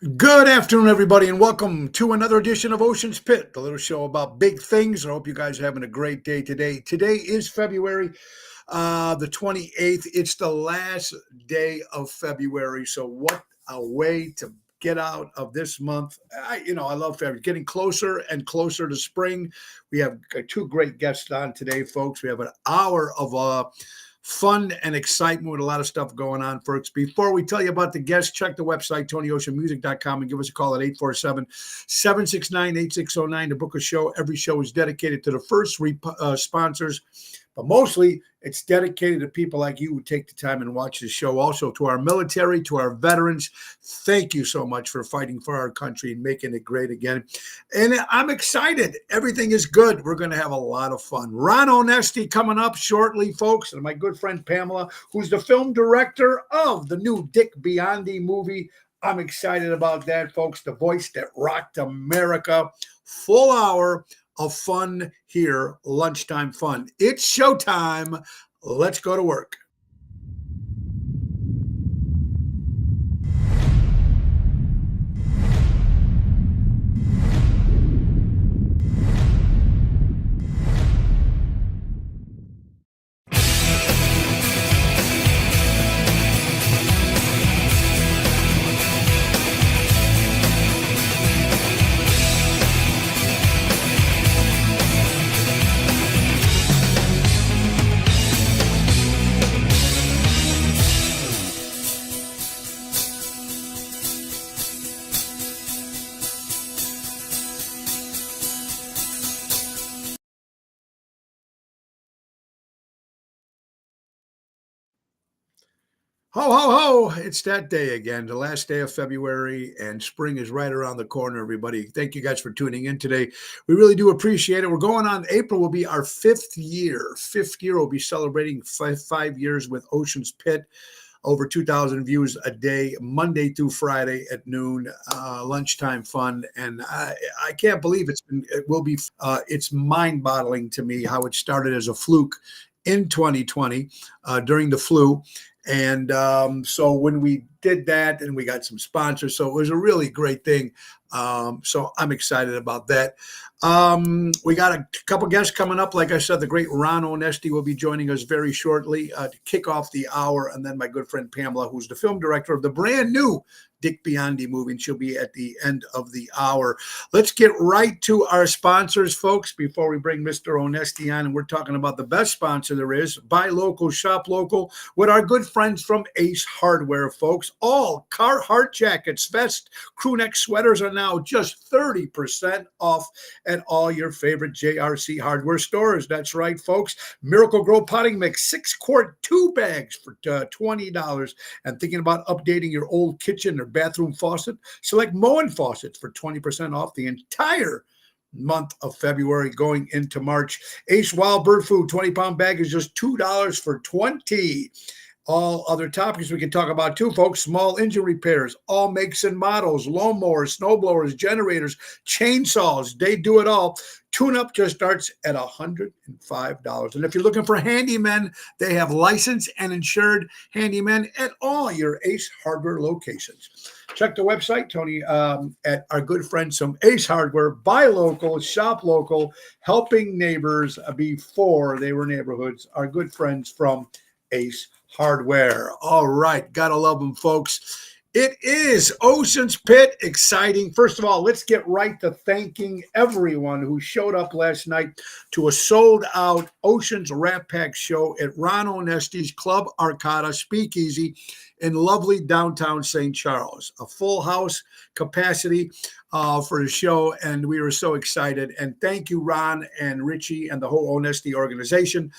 Good afternoon, everybody, and welcome to another edition of Ocean's Pit, the little show about big things. I hope you guys are having a great day today. Today is February the 28th. It's the last day of February, so what a way to get out of this month. I love February. Getting closer and closer to spring. We have two great guests on today, folks. We have an hour of fun and excitement with a lot of stuff going on, folks. Before we tell you about the guests, check the website, TonyOceanMusic.com, and give us a call at 847-769-8609 to book a show. Every show is dedicated to the first three sponsors, but mostly it's dedicated to people like you who take the time and watch the show. Also to our military, to our veterans, thank you so much for fighting for our country and making it great again. And I'm excited. Everything is good. We're going to have a lot of fun. Ron Onesti coming up shortly, folks, and my good friend Pamela, who's the film director of the new Dick Biondi movie. I'm excited about that, folks. The voice that rocked America. Full hour of fun here, lunchtime fun. It's showtime. Let's go to work. Ho, ho, ho. It's that day again, the last day of February, and spring is right around the corner, everybody. Thank you guys for tuning in today. We really do appreciate it. We're going on. April will be our fifth year. Fifth year, we'll be celebrating five years with Ocean's Pit. Over 2,000 views a day, Monday through Friday at noon, lunchtime fun. And I can't believe it's mind-boggling to me how it started as a fluke in 2020 during the flu. And so when we did that, and we got some sponsors, so it was a really great thing. So I'm excited about that. We got a couple guests coming up. Like I said, the great Ron Onesti will be joining us very shortly to kick off the hour. And then my good friend Pamela, who's the film director of the brand new Dick Biondi movie, and she'll be at the end of the hour. Let's get right to our sponsors, folks, before we bring Mr. Onesti on. And we're talking about the best sponsor there is, buy local, shop local, with our good friends from Ace Hardware, folks. All Carhartt jackets, vests, crew neck sweaters are now just 30% off at all your favorite JRC hardware stores. That's right, folks. Miracle Grow potting mix, 6-quart, 2 bags for $20. And thinking about updating your old kitchen or bathroom faucet? Select Moen faucets for 20% off the entire month of February going into March. Ace Wild Bird Food 20-pound bag is just $2 for $20. All other topics we can talk about too, folks. Small engine repairs, all makes and models, lawnmowers, snowblowers, generators, chainsaws. They do it all. Tune-up just starts at $105. And if you're looking for handymen, they have licensed and insured handymen at all your Ace Hardware locations. Check the website, Tony, at our good friends from Ace Hardware. Buy local, shop local, helping neighbors before they were neighborhoods. Our good friends from Ace Hardware. All right. Gotta love them, folks. It is Ocean's Pit. Exciting. First of all, let's get right to thanking everyone who showed up last night to a sold-out Ocean's Rat Pack show at Ron Onesti's Club Arcada Speakeasy in lovely downtown St. Charles. A full house capacity for the show, and we were so excited. And thank you, Ron and Richie and the whole Onesti organization.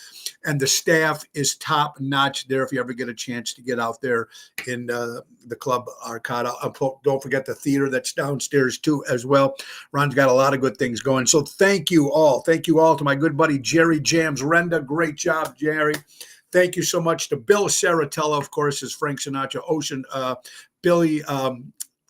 And the staff is top-notch there if you ever get a chance to get out there in the Club Arcada. Don't forget the theater that's downstairs, too, as well. Ron's got a lot of good things going. So thank you all. Thank you all to my good buddy, Jerry Jams Renda. Great job, Jerry. Thank you so much to Bill Saratella, of course, as Frank Sinatra, Ocean, Billy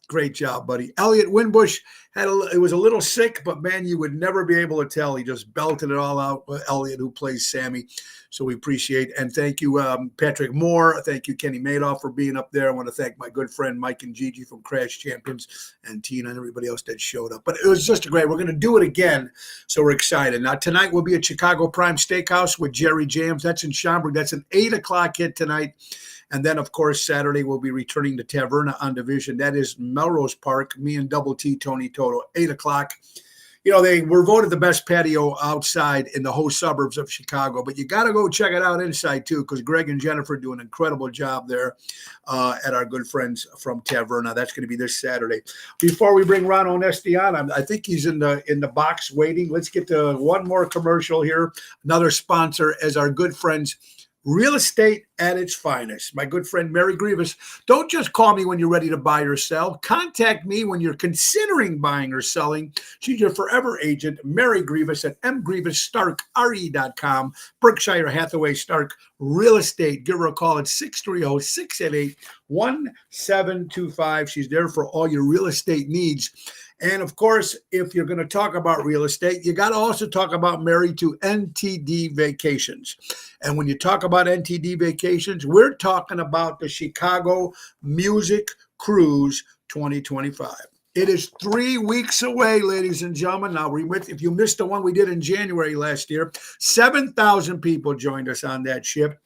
Great job, buddy. Elliot Winbush it was a little sick, but man, you would never be able to tell. He just belted it all out. Elliot, who plays Sammy, so we appreciate and thank you, Patrick Moore. Thank you, Kenny Madoff, for being up there. I want to thank my good friend Mike and Gigi from Crash Champions and Tina and everybody else that showed up. But it was just great. We're going to do it again, so we're excited. Now tonight we'll be at Chicago Prime Steakhouse with Jerry Jams. That's in Schaumburg. That's an 8:00 hit tonight. And then, of course, Saturday we'll be returning to Taverna on Division. That is Melrose Park. Me and Double T, Tony Toto, 8:00. You know, they were voted the best patio outside in the whole suburbs of Chicago. But you got to go check it out inside, too, because Greg and Jennifer do an incredible job there at our good friends from Taverna. That's going to be this Saturday. Before we bring Ron Onesti on, I think he's in the box waiting. Let's get to one more commercial here. Another sponsor as our good friends, Real Estate at its finest. My good friend Mary Grievous. Don't just call me when you're ready to buy or sell. Contact me when you're considering buying or selling. She's your forever agent, Mary Grievous at mgrievousstark.re.com. Berkshire Hathaway Stark Real Estate. Give her a call at 630-688-1725. She's there for all your real estate needs. And of course, if you're going to talk about real estate, you got to also talk about Married to NTD Vacations. And when you talk about NTD Vacations, we're talking about the Chicago Music Cruise 2025. It is 3 weeks away, ladies and gentlemen. Now, if you missed the one we did in January last year, 7,000 people joined us on that ship.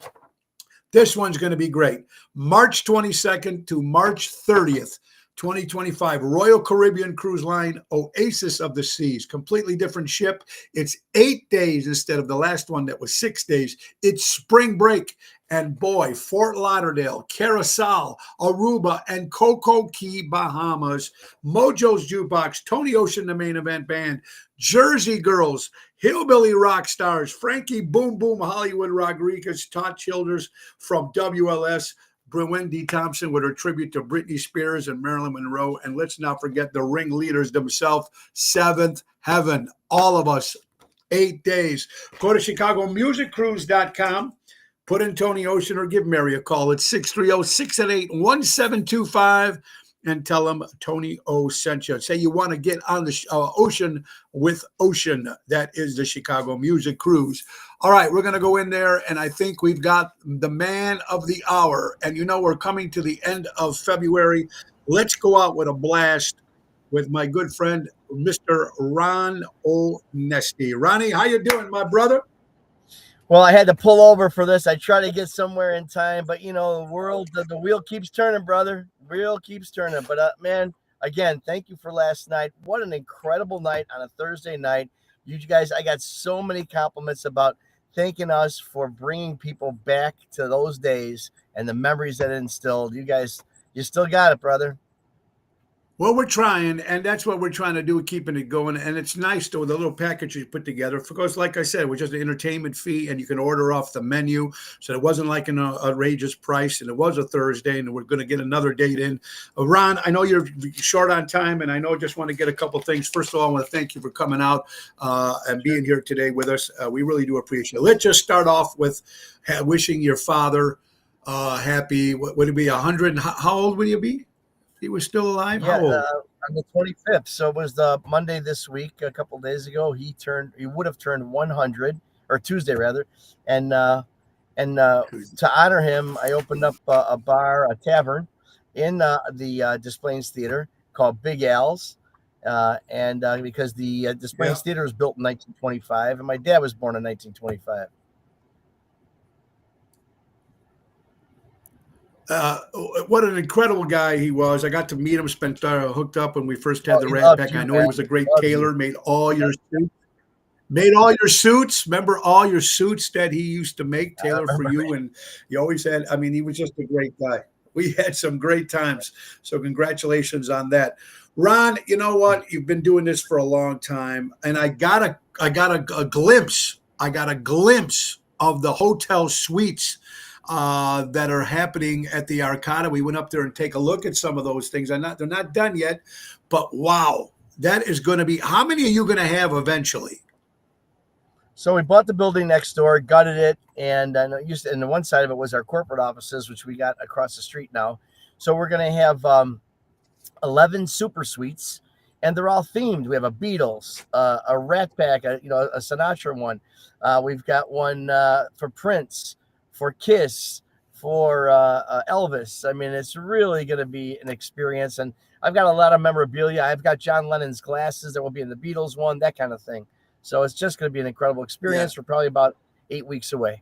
This one's going to be great. March 22nd to March 30th. 2025 Royal Caribbean Cruise Line, Oasis of the Seas. Completely different ship. It's 8 days instead of the last one that was 6 days. It's spring break. And boy, Fort Lauderdale, Carousel, Aruba, and Coco Key, Bahamas. Mojo's Jukebox, Tony Ocean, the main event band, Jersey Girls, Hillbilly Rock Stars, Frankie Boom Boom Hollywood Rodriguez, Todd Childers from WLS, Wendy Thompson with her tribute to Britney Spears and Marilyn Monroe. And let's not forget the ringleaders themselves, Seventh Heaven. All of us, 8 days. Go to ChicagoMusicCruise.com. Put in Tony Ocean or give Mary a call at 630-688-1725 and tell them Tony O sent you. Say you want to get on the ocean with Ocean. That is the Chicago Music Cruise. All right, we're going to go in there, and I think we've got the man of the hour. And you know we're coming to the end of February. Let's go out with a blast with my good friend, Mr. Ron Onesti. Ronnie, how you doing, my brother? Well, I had to pull over for this. I try to get somewhere in time, but, you know, the wheel keeps turning, brother. Wheel keeps turning. But, man, again, thank you for last night. What an incredible night on a Thursday night. You guys, I got so many compliments about thanking us for bringing people back to those days and the memories that it instilled. You guys, you still got it, brother. Well, we're trying, and that's what we're trying to do, keeping it going. And it's nice, though, the little package you put together. Because, like I said, we're just an entertainment fee, and you can order off the menu. So it wasn't like an outrageous price, and it was a Thursday, and we're going to get another date in. Ron, I know you're short on time, and I know I just want to get a couple things. First of all, I want to thank you for coming out and being here today with us. We really do appreciate it. Let's just start off with wishing your father happy, what would it be, 100? How old will you be? He was still alive? Yeah, on the 25th. So it was the Monday this week, a couple of days ago. He would have turned 100, or Tuesday rather. And to honor him, I opened up a tavern in the Des Plaines Theater called Big Al's. Because the Des Plaines Theater was built in 1925, and my dad was born in 1925. What an incredible guy he was. I got to meet him, hooked up when we first had the Rat Pack. I know he was a great tailor, made all your suits. Remember all your suits that he used to make, tailor for you? And you always had, I mean, he was just a great guy. We had some great times. So congratulations on that. Ron, you know what? You've been doing this for a long time. And I got a glimpse. I got a glimpse of the hotel suites that are happening at the Arcada. We went up there and take a look at some of those things. They're not done yet, but wow, that is going to be. How many are you going to have eventually? So we bought the building next door, gutted it, and the one side of it was our corporate offices, which we got across the street now. So we're going to have 11 super suites, and they're all themed. We have a Beatles, a Rat Pack, a Sinatra one. We've got one for Prince, for Kiss, for Elvis. I mean, it's really going to be an experience. And I've got a lot of memorabilia. I've got John Lennon's glasses that will be in the Beatles one, that kind of thing. So it's just going to be an incredible experience. We're probably about 8 weeks away.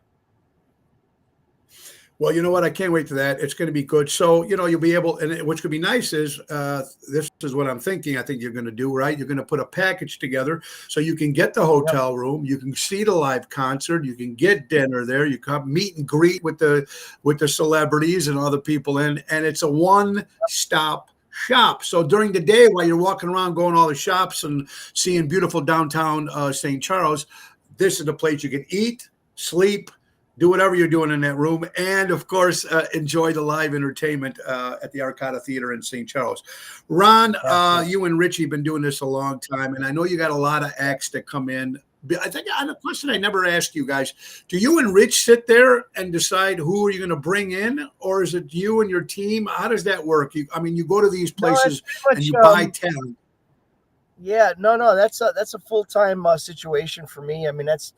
Well, you know what? I can't wait for that. It's going to be good. So, you'll be able, and what's going to be nice is this is what I'm thinking. I think you're going to do, right? You're going to put a package together so you can get the hotel room, you can see the live concert, you can get dinner there, you come meet and greet with the celebrities and other people in, and it's a one-stop shop. So during the day, while you're walking around, going to all the shops and seeing beautiful downtown St. Charles, this is the place you can eat, sleep, do whatever you're doing in that room, and of course, enjoy the live entertainment at the Arcada Theater in St. Charles. Ron, you and Richie have been doing this a long time, and I know you got a lot of acts that come in. I think a question I never asked you guys: do you and Rich sit there and decide who are you going to bring in, or is it you and your team? How does that work? You go to these places and you buy talent. Yeah, no, that's a full-time situation for me. I mean, that's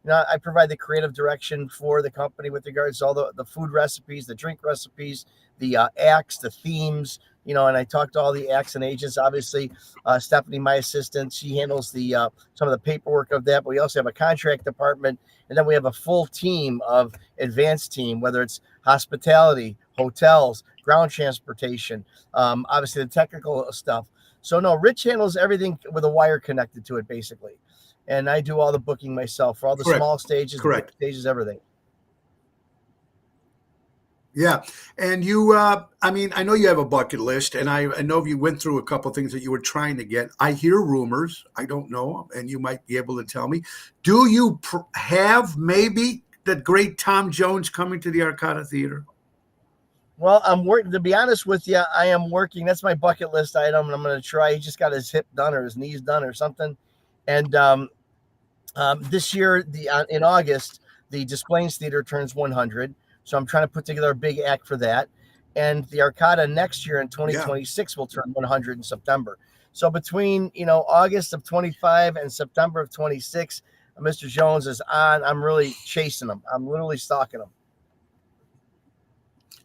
I provide the creative direction for the company with regards to all the food recipes, the drink recipes, the acts, the themes, and I talk to all the acts and agents. Obviously, Stephanie, my assistant, she handles the some of the paperwork of that. But we also have a contract department, and then we have a full team of advanced team, whether it's hospitality, hotels, ground transportation, obviously the technical stuff. So no, Rich handles everything with a wire connected to it, basically. And I do all the booking myself for all the small stages, Correct. Stages, everything. Yeah. And you, I mean, I know you have a bucket list, and I know you went through a couple of things that you were trying to get. I hear rumors. I don't know, and you might be able to tell me. Do you have maybe the great Tom Jones coming to the Arcada Theater? Well, I'm working. To be honest with you, I am working. That's my bucket list item, and I'm going to try. He just got his hip done or his knees done or something. And this year, in August, the Des Plaines Theater turns 100. So I'm trying to put together a big act for that. And the Arcada next year in 2026 will turn 100 in September. So between August of 25 and September of 26, Mr. Jones is on. I'm really chasing him. I'm literally stalking him.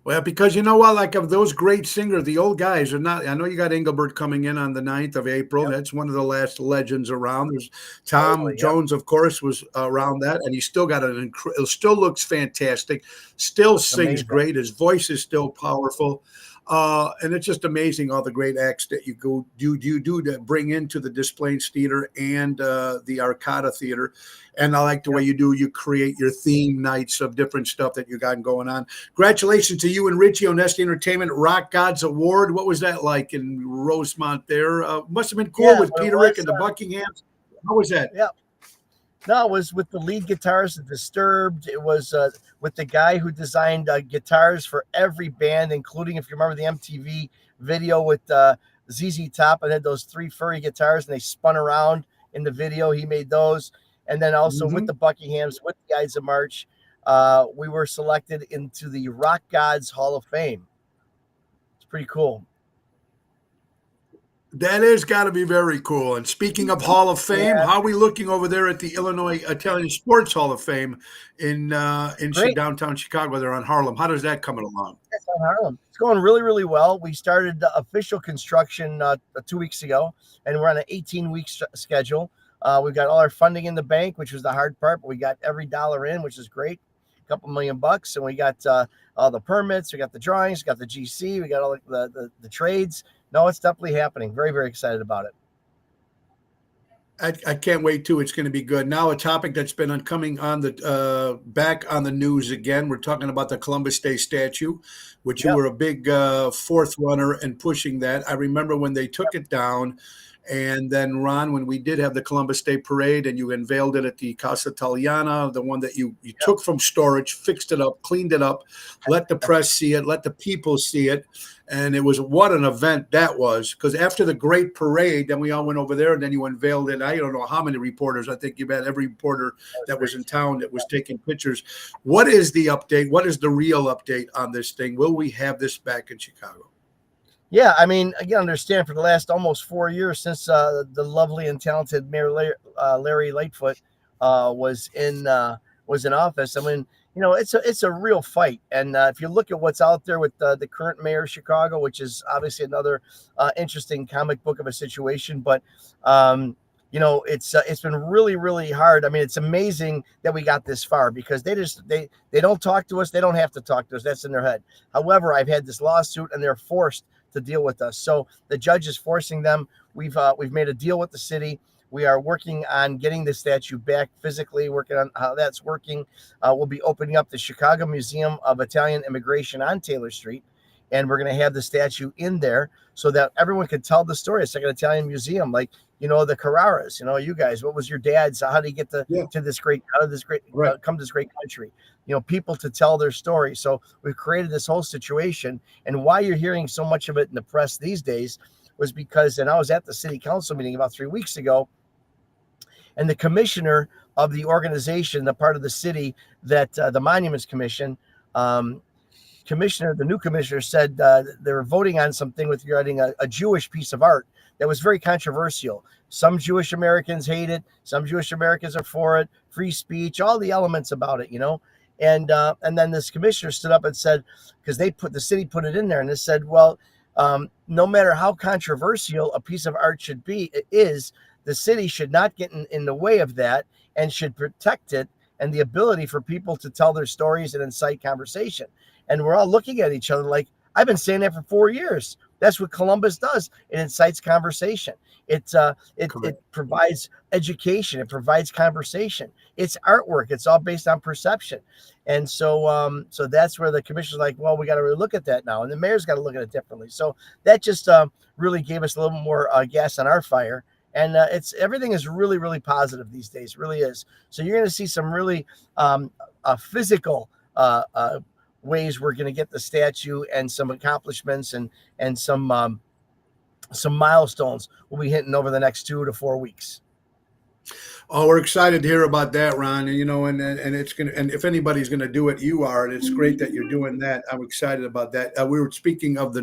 Well, because you know what, like of those great singers, the old guys are not. I know you got Engelbert coming in on the 9th of April. Yep. That's one of the last legends around. There's Tom Jones, of course, was around that, and he still got it still looks fantastic, still sings great. His voice is still powerful. And it's just amazing all the great acts that you do to bring into the Des Plaines Theater and the Arcada Theater. And I like the way you create your theme nights of different stuff that you got going on. Congratulations to you and Richie on Nestle Entertainment Rock Gods Award. What was that like in Rosemont there? Must have been cool with Peter Rick and the Buckinghams. How was that? Yeah. No, it was with the lead guitarist of Disturbed. It was with the guy who designed guitars for every band, including, if you remember the MTV video with ZZ Top, and had those 3 furry guitars, and they spun around in the video. He made those. And then also with the Buckinghams, with the Ides of March, we were selected into the Rock Gods Hall of Fame. It's pretty cool. That has got to be very cool. And speaking of Hall of Fame, how are we looking over there at the Illinois Italian Sports Hall of Fame in downtown Chicago? They're on Harlem. How does that coming along? It's on Harlem. It's going really, really well. We started the official construction 2 weeks ago, and we're on an 18-week schedule. We've got all our funding in the bank, which was the hard part, but we got every dollar in, which is great. A couple $1 million bucks, and we got all the permits, we got the drawings, we got the GC, we got all the trades. No, it's definitely happening. Very, very excited about it. I can't wait too. It's going to be good. Now, a topic that's been coming on the back on the news again. We're talking about the Columbus Day statue, which you were a big fourth runner and pushing that. I remember when they took it down. And then, Ron, when we did have the Columbus Day Parade and you unveiled it at the Casa Italiana, the one that you took from storage, fixed it up, cleaned it up, let the press see it, let the people see it. And it was what an event that was, because after the great parade, then we all went over there and then you unveiled it. I don't know how many reporters. I think you've had every reporter that was in town that was taking pictures. What is the update? What is the real update on this thing? Will we have this back in Chicago? Yeah, I mean, again, understand for the last almost 4 years since the lovely and talented Mayor Larry Lightfoot was in office. I mean, it's a real fight, and if you look at what's out there with the current mayor of Chicago, which is obviously another interesting comic book of a situation, but um, it's been really really hard. I mean, it's amazing that we got this far because they don't talk to us. They don't have to talk to us. That's in their head. However, I've had this lawsuit, and they're forced to deal with us. So the judge is forcing them. We've made a deal with the city. We are working on getting the statue back physically, working on how that's working. We'll be opening up the Chicago Museum of Italian Immigration on Taylor Street, and we're going to have the statue in there so that everyone can tell the story. It's like an Italian museum, like the Carraras. You guys, what was your dad's? How did he get to this great? How did this great Right. come to this great country? People to tell their story. So we've created this whole situation, and why you're hearing so much of it in the press these days was because, and I was at the city council meeting about 3 weeks ago, and the commissioner of the organization, the part of the city that the Monuments Commission, the new commissioner said they were voting on something regarding a Jewish piece of art that was very controversial. Some Jewish Americans hate it. Some Jewish Americans are for it. Free speech, all the elements about it, And then this commissioner stood up and said, because the city put it in there, and it said, well, no matter how controversial a piece of art should be, the city should not get in the way of that and should protect it and the ability for people to tell their stories and incite conversation. And we're all looking at each other like, I've been saying that for 4 years. That's what Columbus does. It incites conversation. It provides education. It provides conversation. It's artwork. It's all based on perception. And so that's where the commissioner's like, well, we got to really look at that now. And the mayor's got to look at it differently. So that just really gave us a little more gas on our fire. And everything is really, really positive these days. Really is. So you're going to see some really physical ways we're going to get the statue and some accomplishments and some milestones we'll be hitting over the next 2 to 4 weeks. Oh, we're excited to hear about that, Ron. And it's gonna. And if anybody's gonna do it, you are. And it's great that you're doing that. I'm excited about that. We were speaking of the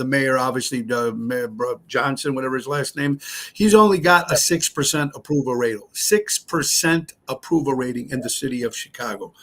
mayor, obviously, Mayor Johnson, whatever his last name. He's only got a 6% approval rating. 6% approval rating in the city of Chicago.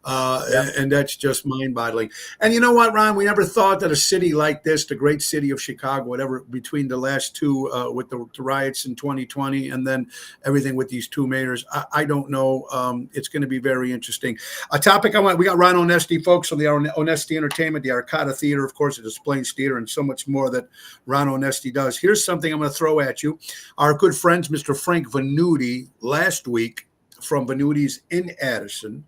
And that's just mind-boggling. And you know what, Ron? We never thought that a city like this, the great city of Chicago, whatever, between the last two, with the riots in 2020 and then everything with these two mayors, I don't know. It's going to be very interesting. A topic we got Ron Onesti, folks, from the Onesti Entertainment, the Arcata Theater, of course, the Displays Theater, and so much more that Ron Onesti does. Here's something I'm going to throw at you. Our good friends, Mr. Frank Venuti, last week from Venuti's in Addison.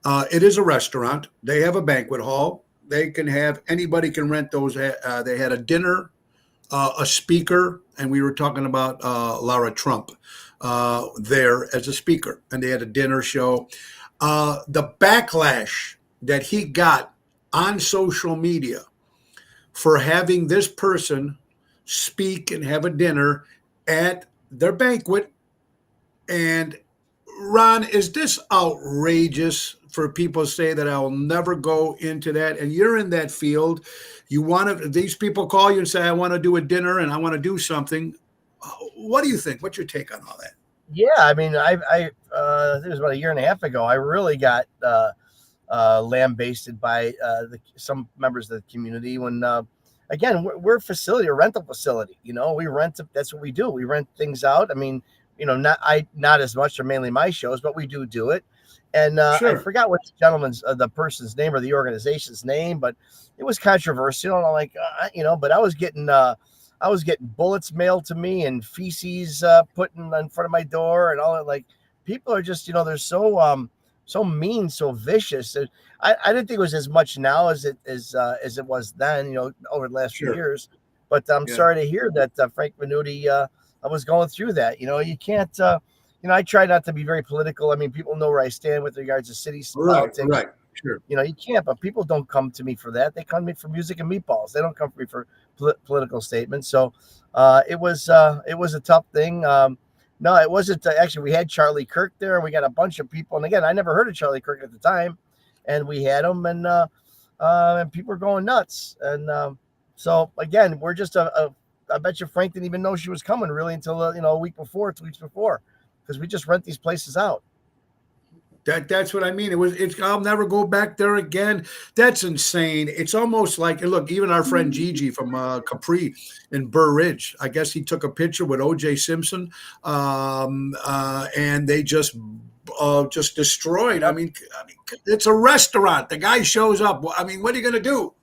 It is a restaurant. They have a banquet hall. Anybody can rent those. They had a dinner, a speaker, and we were talking about Lara Trump there as a speaker, and they had a dinner show. The backlash that he got on social media for having this person speak and have a dinner at their banquet. And Ron, is this outrageous for people to say that I'll never go into that? And you're in that field. These people call you and say, I want to do a dinner and I want to do something. What do you think? What's your take on all that? Yeah, I mean, I it was about a year and a half ago. I really got lambasted by some members of the community when, again, we're a rental facility. We rent. That's what we do. We rent things out. I mean, not as much, or mainly my shows, but we do it. And Sure. I forgot what the person's name or the organization's name, but it was controversial. And I'm like, but I was getting bullets mailed to me and feces put in front of my door and all that. Like, people are just, they're so mean, so vicious. I didn't think it was as much now as it was then, over the last few years. But I'm sorry to hear that Frank Venuti I was going through that. You can't. I try not to be very political. I mean, people know where I stand with regards to city politics. Right. Sure. You can't. But people don't come to me for that. They come to me for music and meatballs. They don't come to me for political statements. So it was a tough thing. No, it wasn't. Actually, we had Charlie Kirk there. We got a bunch of people. And again, I never heard of Charlie Kirk at the time, and we had him, and people were going nuts. And So again, we're just I bet you Frank didn't even know she was coming really until a week before, 2 weeks before, because we just rent these places out. That's what I mean. It's I'll never go back there again. That's insane. It's almost like, look, even our friend Gigi from Capri in Burr Ridge, I guess he took a picture with OJ Simpson, and they just destroyed. I mean, it's a restaurant. The guy shows up. I mean, what are you going to do?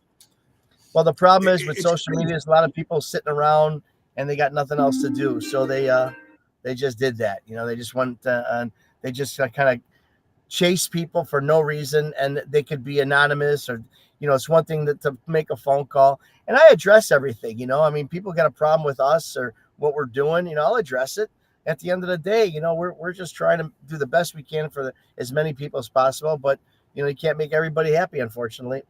Well, the problem is with It's social media, is a lot of people sitting around and they got nothing else to do, so they just did that. They just went and they just kind of chase people for no reason, and they could be anonymous, or it's one thing to make a phone call, and I address everything. I mean, people got a problem with us or what we're doing, I'll address it. At the end of the day, we're just trying to do the best we can for as many people as possible, but you can't make everybody happy, unfortunately.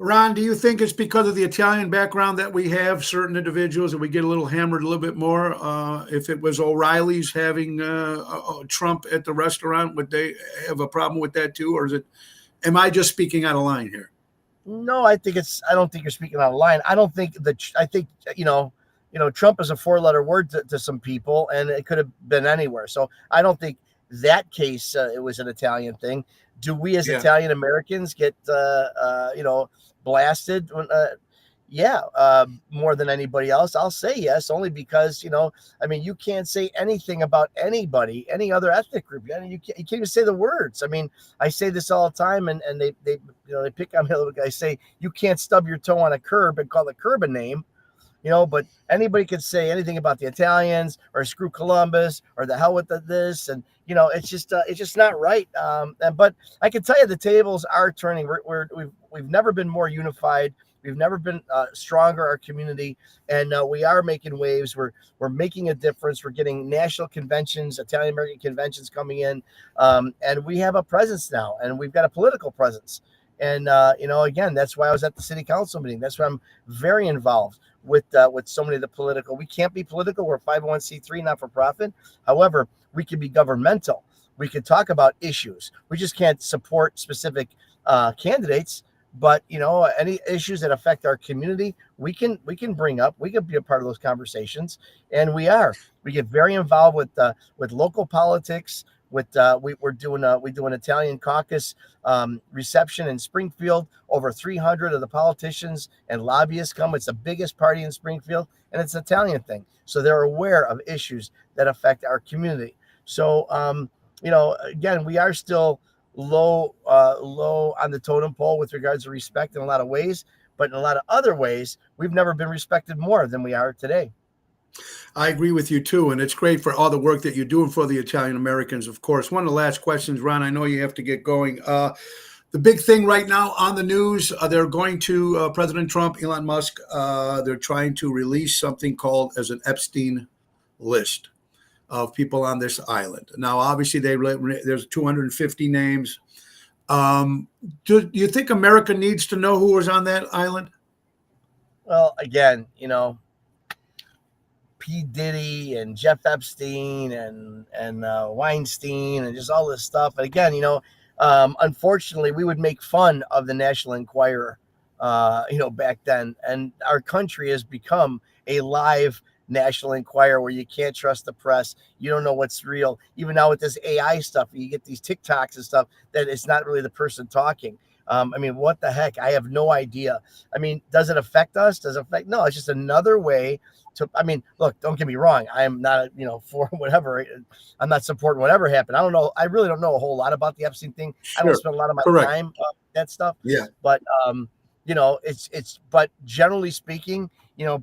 Ron, do you think it's because of the Italian background that we have certain individuals that we get a little hammered a little bit more? If it was O'Reilly's having Trump at the restaurant, would they have a problem with that too? Or am I just speaking out of line here? No, I don't think you're speaking out of line. I think Trump is a 4-letter word to some people, and it could have been anywhere. So I don't think that case, it was an Italian thing. Do we as Italian Americans get, blasted? More than anybody else. I'll say yes, only because, you can't say anything about anybody, any other ethnic group. You can't even say the words. I say this all the time, and they pick on me a little bit. I say, you can't stub your toe on a curb and call the curb a name. But anybody could say anything about the Italians or screw Columbus or the hell with this. And, it's just not right. But I can tell you the tables are turning. We've never been more unified. We've never been stronger, our community. And we are making waves. We're making a difference. We're getting national conventions, Italian American conventions coming in. And we have a presence now, and we've got a political presence. And, again, that's why I was at the city council meeting. That's why I'm very involved with so many of the political. We can't be political. We're 501c3, not for profit. However, we can be governmental. We can talk about issues. We just can't support specific candidates. But, any issues that affect our community, we can bring up. We can be a part of those conversations. And we get very involved with local politics. We do an Italian caucus reception in Springfield. Over 300 of the politicians and lobbyists come. It's the biggest party in Springfield, and it's an Italian thing. So they're aware of issues that affect our community. So, again, we are still low on the totem pole with regards to respect in a lot of ways, but in a lot of other ways, we've never been respected more than we are today. I agree with you too, and it's great for all the work that you're doing for the Italian Americans, of course. One of the last questions, Ron, I know you have to get going. The big thing right now on the news, they're going to President Trump, Elon Musk, they're trying to release something called as an Epstein list of people on this island. Now, obviously, there's 250 names. Do you think America needs to know who was on that island? Well, again, P. Diddy and Jeff Epstein and Weinstein and just all this stuff. And again, unfortunately, we would make fun of the National Enquirer, back then. And our country has become a live National Enquirer where you can't trust the press. You don't know what's real. Even now with this AI stuff, you get these TikToks and stuff that it's not really the person talking. What the heck? I have no idea. Does it affect us? No, it's just another way to, look, don't get me wrong. I am not, for whatever. I'm not supporting whatever happened. I don't know. I really don't know a whole lot about the Epstein thing. Sure. I don't spend a lot of my time on that stuff. Yeah. But, but generally speaking,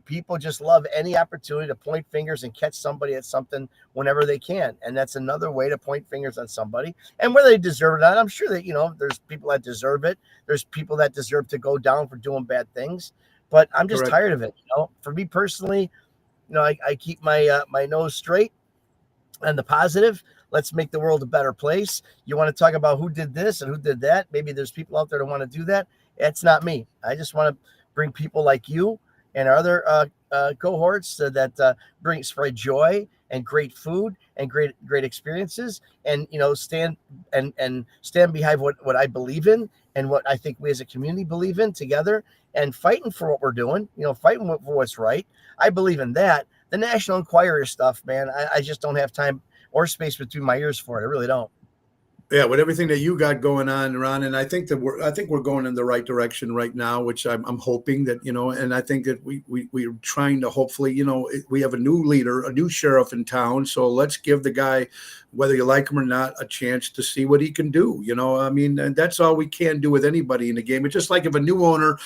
people just love any opportunity to point fingers and catch somebody at something whenever they can. And that's another way to point fingers on somebody. And whether they deserve it or not, I'm sure that, there's people that deserve it. There's people that deserve to go down for doing bad things. But I'm just tired of it. For me personally, I keep my my nose straight on the positive. Let's make the world a better place. You want to talk about who did this and who did that? Maybe there's people out there that want to do that. It's not me. I just want to bring people like you and our other cohorts that spread joy and great food and great experiences, and stand behind what I believe in and what I think we as a community believe in together, and fighting for what we're doing, fighting for what's right. I believe in that. The National Enquirer stuff, man, I just don't have time or space between my ears for it. I really don't. Yeah, with everything that you got going on, Ron, and I think we're going in the right direction right now, which I'm hoping that, and I think that we're trying to hopefully, we have a new leader, a new sheriff in town, so let's give the guy, whether you like him or not, a chance to see what he can do. I mean, and that's all we can do with anybody in the game. It's just like if a new owner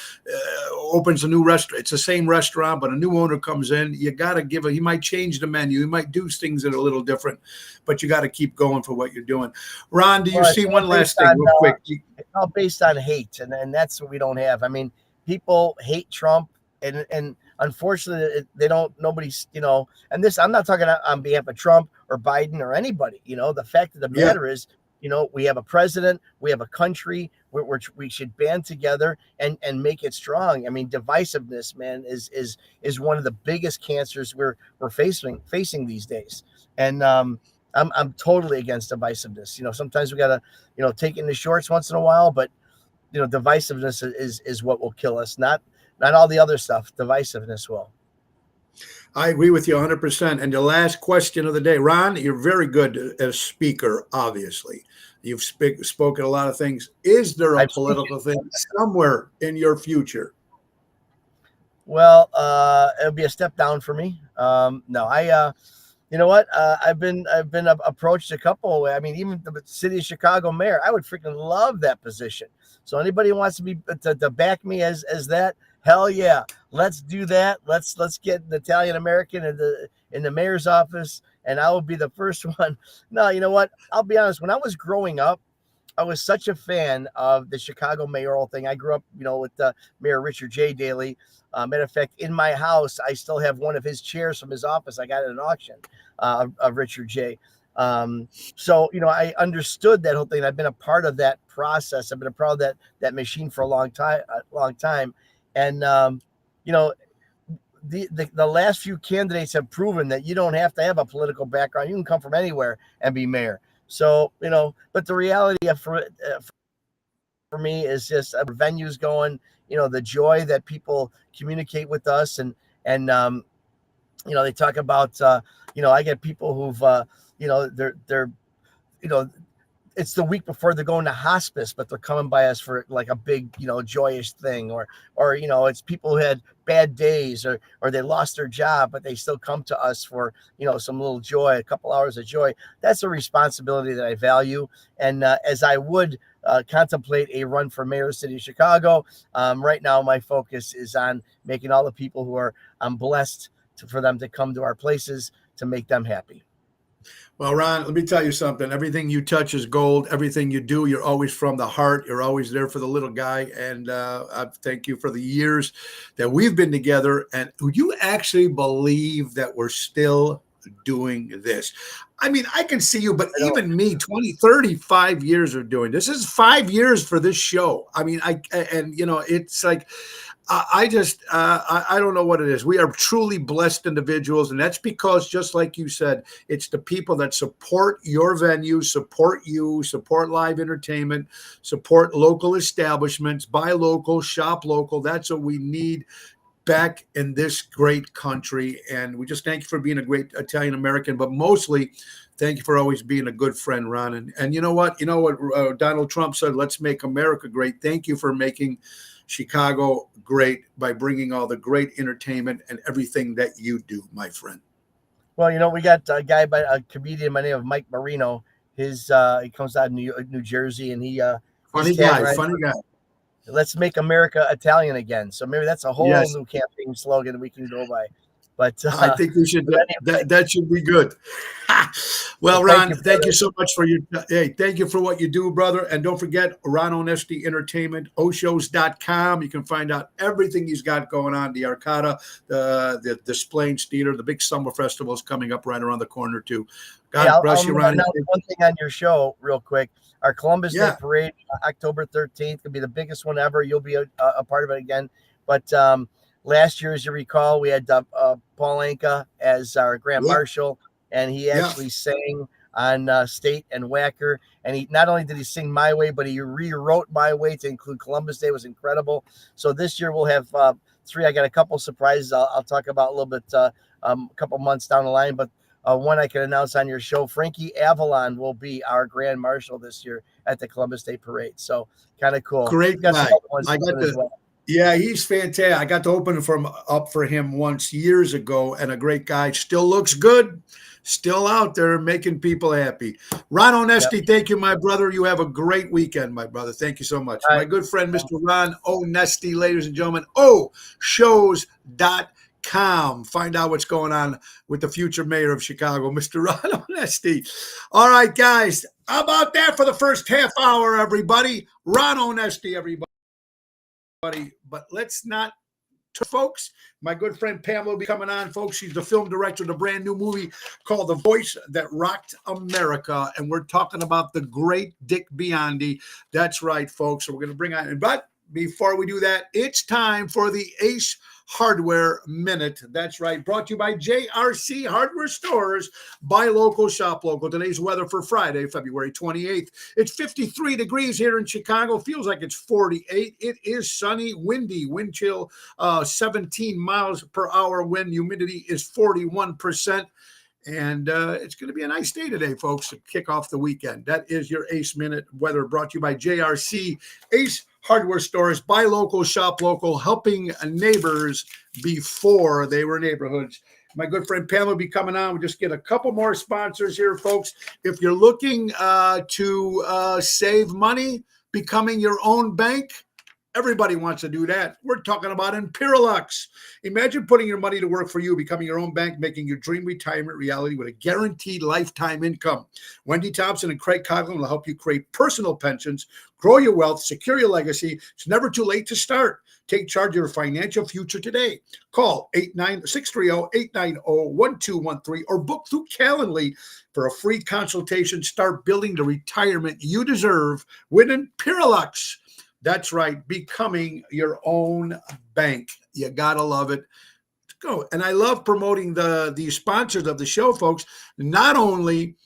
opens a new restaurant, it's the same restaurant, but a new owner comes in, you got to he might change the menu, he might do things that are a little different, but you got to keep going for what you're doing. Ron, do you see one last thing real quick? It's all based on hate, and that's what we don't have. I mean, people hate Trump, and unfortunately, they don't. Nobody's, and this. I'm not talking on behalf of Trump or Biden or anybody. The fact of the matter is, we have a president, we have a country where we should band together and make it strong. I mean, divisiveness, man, is one of the biggest cancers we're facing these days, and I'm totally against divisiveness. Sometimes we gotta, take in the shorts once in a while, but divisiveness is what will kill us. Not all the other stuff. Divisiveness will. I agree with you 100%. And the last question of the day, Ron, you're very good as a speaker. Obviously, you've spoken a lot of things. Is there a political thing somewhere in your future? Well, it'll be a step down for me. No, you know what? I've been approached a couple. I mean, even the city of Chicago mayor, I would freaking love that position. So anybody who wants to back me as that, hell yeah, let's do that. Let's get an Italian American in the mayor's office, and I will be the first one. No, you know what? I'll be honest. When I was growing up, I was such a fan of the Chicago mayoral thing. I grew up, with Mayor Richard J. Daley. Matter of fact, in my house, I still have one of his chairs from his office. I got at an auction of Richard J. So, I understood that whole thing. I've been a part of that process. I've been a part of that machine for a long time. And, the last few candidates have proven that you don't have to have a political background. You can come from anywhere and be mayor. So, but the reality for me is just venues going, the joy that people communicate with us. And they talk about, I get people who've, they're it's the week before they're going to hospice, but they're coming by us for like a big, joyous thing, or it's people who had bad days or they lost their job, but they still come to us for, some little joy, a couple hours of joy. That's a responsibility that I value. And as I would contemplate a run for mayor of the city of Chicago, right now my focus is on making all the people who I'm blessed for them to come to our places to make them happy. Well, Ron, let me tell you something. Everything you touch is gold. Everything you do, you're always from the heart. You're always there for the little guy. And I thank you for the years that we've been together. And would you actually believe that we're still doing this? I mean, I can see you, but even me, 35 years of doing this. This is 5 years for this show. I mean, it's like, I don't know what it is. We are truly blessed individuals. And that's because, just like you said, it's the people that support your venue, support you, support live entertainment, support local establishments, buy local, shop local. That's what we need back in this great country. And we just thank you for being a great Italian American, but mostly thank you for always being a good friend, Ron. And you know what? Donald Trump said, let's make America great. Thank you for making Chicago great by bringing all the great entertainment and everything that you do, my friend. Well, we got a comedian by the name of Mike Marino. He comes out of New Jersey, and he funny guy. Let's make America Italian again. So maybe that's a whole new campaign slogan we can go by. But I think we should. That should be good. Well, Ron, thank you so much for thank you for what you do, brother. And don't forget, Ron Onesti Entertainment, oshows.com. You can find out everything he's got going on. The Arcata, the Displays Theater, the big summer festival is coming up right around the corner too. God bless you, Ron. One thing on your show, real quick. Our Columbus Day Parade, October 13th, could be the biggest one ever. You'll be a part of it again. But last year, as you recall, we had Paul Anka as our Grand Yeah. Marshal, and he actually sang on State and Wacker. And he not only did he sing My Way, but he rewrote My Way to include Columbus Day. It was incredible. So this year we'll have 3. I got a couple surprises I'll talk about a little bit a couple months down the line, but one I can announce on your show, Frankie Avalon will be our Grand Marshal this year at the Columbus Day Parade. So kind of cool. Great Got guy. some other ones I got as well. Yeah, he's fantastic. I got to open up for him once years ago, and a great guy. Still looks good. Still out there making people happy. Ron Onesti, Thank you, my brother. You have a great weekend, my brother. Thank you so much. My good friend, Mr. Ron Onesti, ladies and gentlemen. Shows.com. Find out what's going on with the future mayor of Chicago, Mr. Ron Onesti. All right, guys. How about that for the first half hour, everybody? Ron Onesti, everybody. But let's not, folks. My good friend Pamela will be coming on, folks. She's the film director of a brand new movie called The Voice That Rocked America, and we're talking about the great Dick Biondi. That's right, folks. So we're going to bring on, but before we do that, it's time for the Ace Hardware Minute. That's right. Brought to you by JRC Hardware Stores. Buy local, shop local. Today's weather for Friday, February 28th. It's 53 degrees here in Chicago. Feels like it's 48. It is sunny, windy, wind chill, 17 miles per hour wind. Humidity is 41%. And it's going to be a nice day today, folks, to kick off the weekend. That is your Ace Minute weather, brought to you by JRC Ace Hardware Stores. Buy local, shop local, helping neighbors before they were neighborhoods. My good friend Pam will be coming on. We'll just get a couple more sponsors here, folks. If you're looking to save money, becoming your own bank, everybody wants to do that. We're talking about Imperialux. Imagine putting your money to work for you, becoming your own bank, making your dream retirement reality with a guaranteed lifetime income. Wendy Thompson and Craig Coughlin will help you create personal pensions, grow your wealth, secure your legacy. It's never too late to start. Take charge of your financial future today. Call 630-890-1213 or book through Calendly for a free consultation. Start building the retirement you deserve with Imperialux. That's right, becoming your own bank. You gotta love it. Go. And I love promoting the sponsors of the show, folks. Not only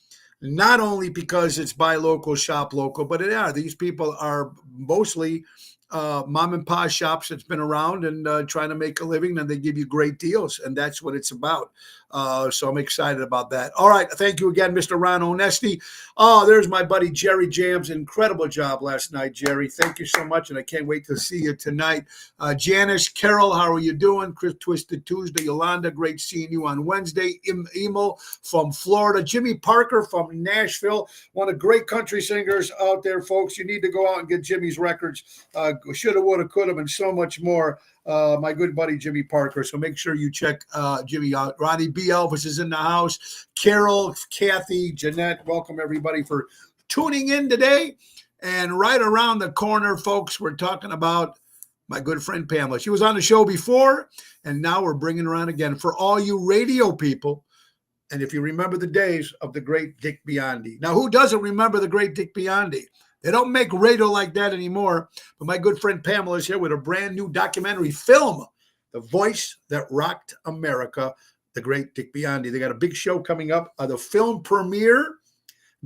because it's buy local, shop local, but these people are mostly mom and pop shops that's been around and trying to make a living, and they give you great deals, and that's what it's about. So I'm excited about that. All right, thank you again, Mr. Ron Onesti. Oh, there's my buddy Jerry Jams. Incredible job last night, Jerry. Thank you so much, and I can't wait to see you tonight. Janice, Carol, how are you doing? Chris, Twisted Tuesday, Yolanda, great seeing you on Wednesday. Emil from Florida. Jimmy Parker from Nashville, one of the great country singers out there, folks. You need to go out and get Jimmy's records. Shoulda, woulda, coulda, and so much more. My good buddy Jimmy Parker. So make sure you check Jimmy out. Ronnie B. Elvis is in the house. Carol, Kathy, Jeanette, welcome everybody for tuning in today. And right around the corner, folks, we're talking about my good friend Pamela. She was on the show before, and now we're bringing her on again for all you radio people. And if you remember the days of the great Dick Biondi. Now, who doesn't remember the great Dick Biondi? They don't make radio like that anymore. But my good friend Pamela is here with a brand new documentary film, The Voice That Rocked America, the great Dick Biondi. They got a big show coming up, the film premiere,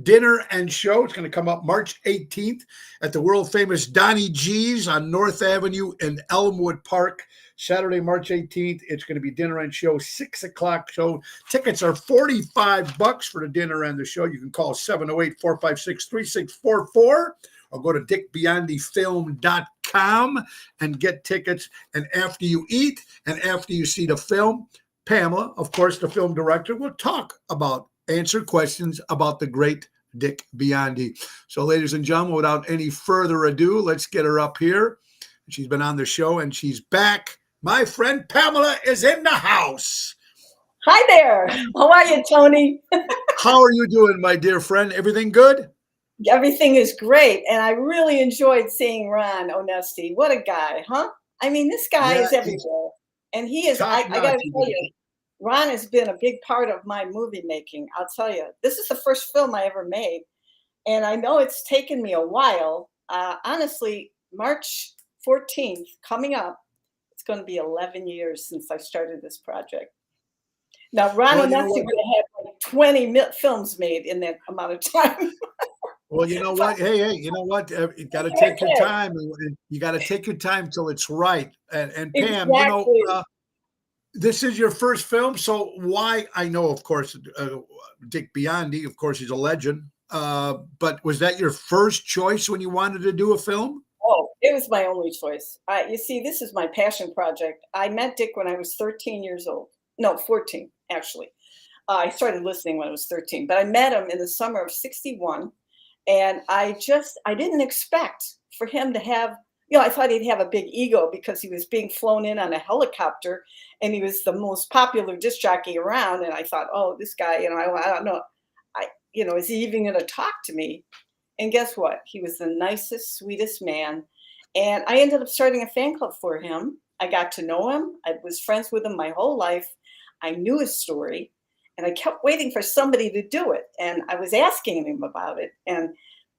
dinner and show. It's going to come up March 18th at the world famous Donnie G's on North Avenue in Elmwood Park. Saturday, March 18th. It's going to be dinner and show, 6 o'clock show. Tickets are $45 for the dinner and the show. You can call 708-456-3644 or go to dickbiondifilm.com and get tickets. And after you eat and after you see the film, Pamela, of course, the film director, will answer questions about the great Dick Biondi. So, ladies and gentlemen, without any further ado, let's get her up here. She's been on the show and she's back. My friend Pamela is in the house. Hi there. How are you, Tony? How are you doing, my dear friend? Everything good? Everything is great. And I really enjoyed seeing Ron Onesti. What a guy, huh? I mean, this guy is everywhere. And he is, I got to tell you, Ron has been a big part of my movie making. I'll tell you, this is the first film I ever made. And I know it's taken me a while. Honestly, March 14th coming up. It's going to be 11 years since I started this project. Now, Ron Well, you know Onesti what? would have had like 20 films made in that amount of time. Well, you know what? Hey, you know what? You got to It's take your okay. time, and you got to take your time till it's right. And Pam, Exactly. this is your first film, so why? I know, of course, Dick Biondi, of course, he's a legend. But was that your first choice when you wanted to do a film? Oh, it was my only choice. You see, this is my passion project. I met Dick when I was 13 years old. No, 14, actually. I started listening when I was 13, but I met him in the summer of 61. And I didn't expect for him to have, I thought he'd have a big ego because he was being flown in on a helicopter and he was the most popular disc jockey around. And I thought, oh, this guy, I don't know. Is he even going to talk to me? And guess what? He was the nicest, sweetest man. And I ended up starting a fan club for him. I got to know him. I was friends with him my whole life. I knew his story. And I kept waiting for somebody to do it. And I was asking him about it. And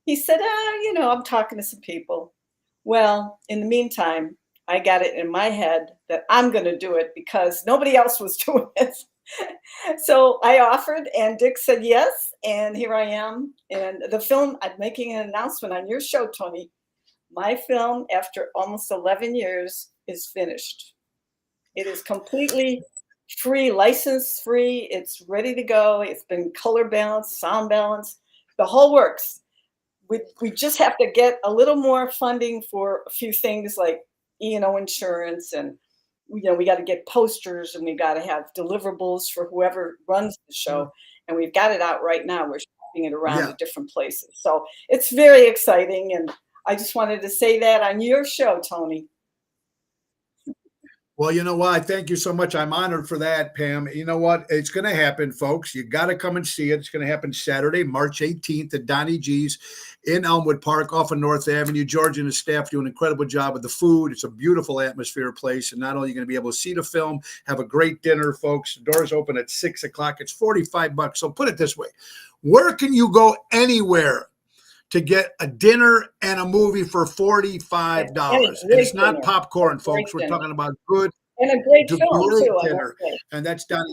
he said, I'm talking to some people. Well, in the meantime, I got it in my head that I'm going to do it because nobody else was doing it. So I offered and Dick said yes. And here I am. And the film, I'm making an announcement on your show, Tony. My film, after almost 11 years, is finished. It is completely free, license free. It's ready to go. It's been color balanced, sound balanced, the whole works. We just have to get a little more funding for a few things like E&O insurance, and we got to get posters, and we got to have deliverables for whoever runs the show. And we've got it out right now. We're shipping it around to different places. So it's very exciting. And I just wanted to say that on your show, Tony. Well, you know what? Thank you so much. I'm honored for that, Pam. You know what? It's going to happen, folks. You got to come and see it. It's going to happen Saturday, March 18th at Donnie G's in Elmwood Park off of North Avenue. George and his staff do an incredible job with the food. It's a beautiful atmosphere place. And not only are you going to be able to see the film, have a great dinner, folks. The doors open at 6 o'clock. It's $45. So put it this way. Where can you go anywhere to get a dinner and a movie for $45? And it's not dinner. Popcorn, folks. We're talking about good and a great film too. Dinner. And that's done.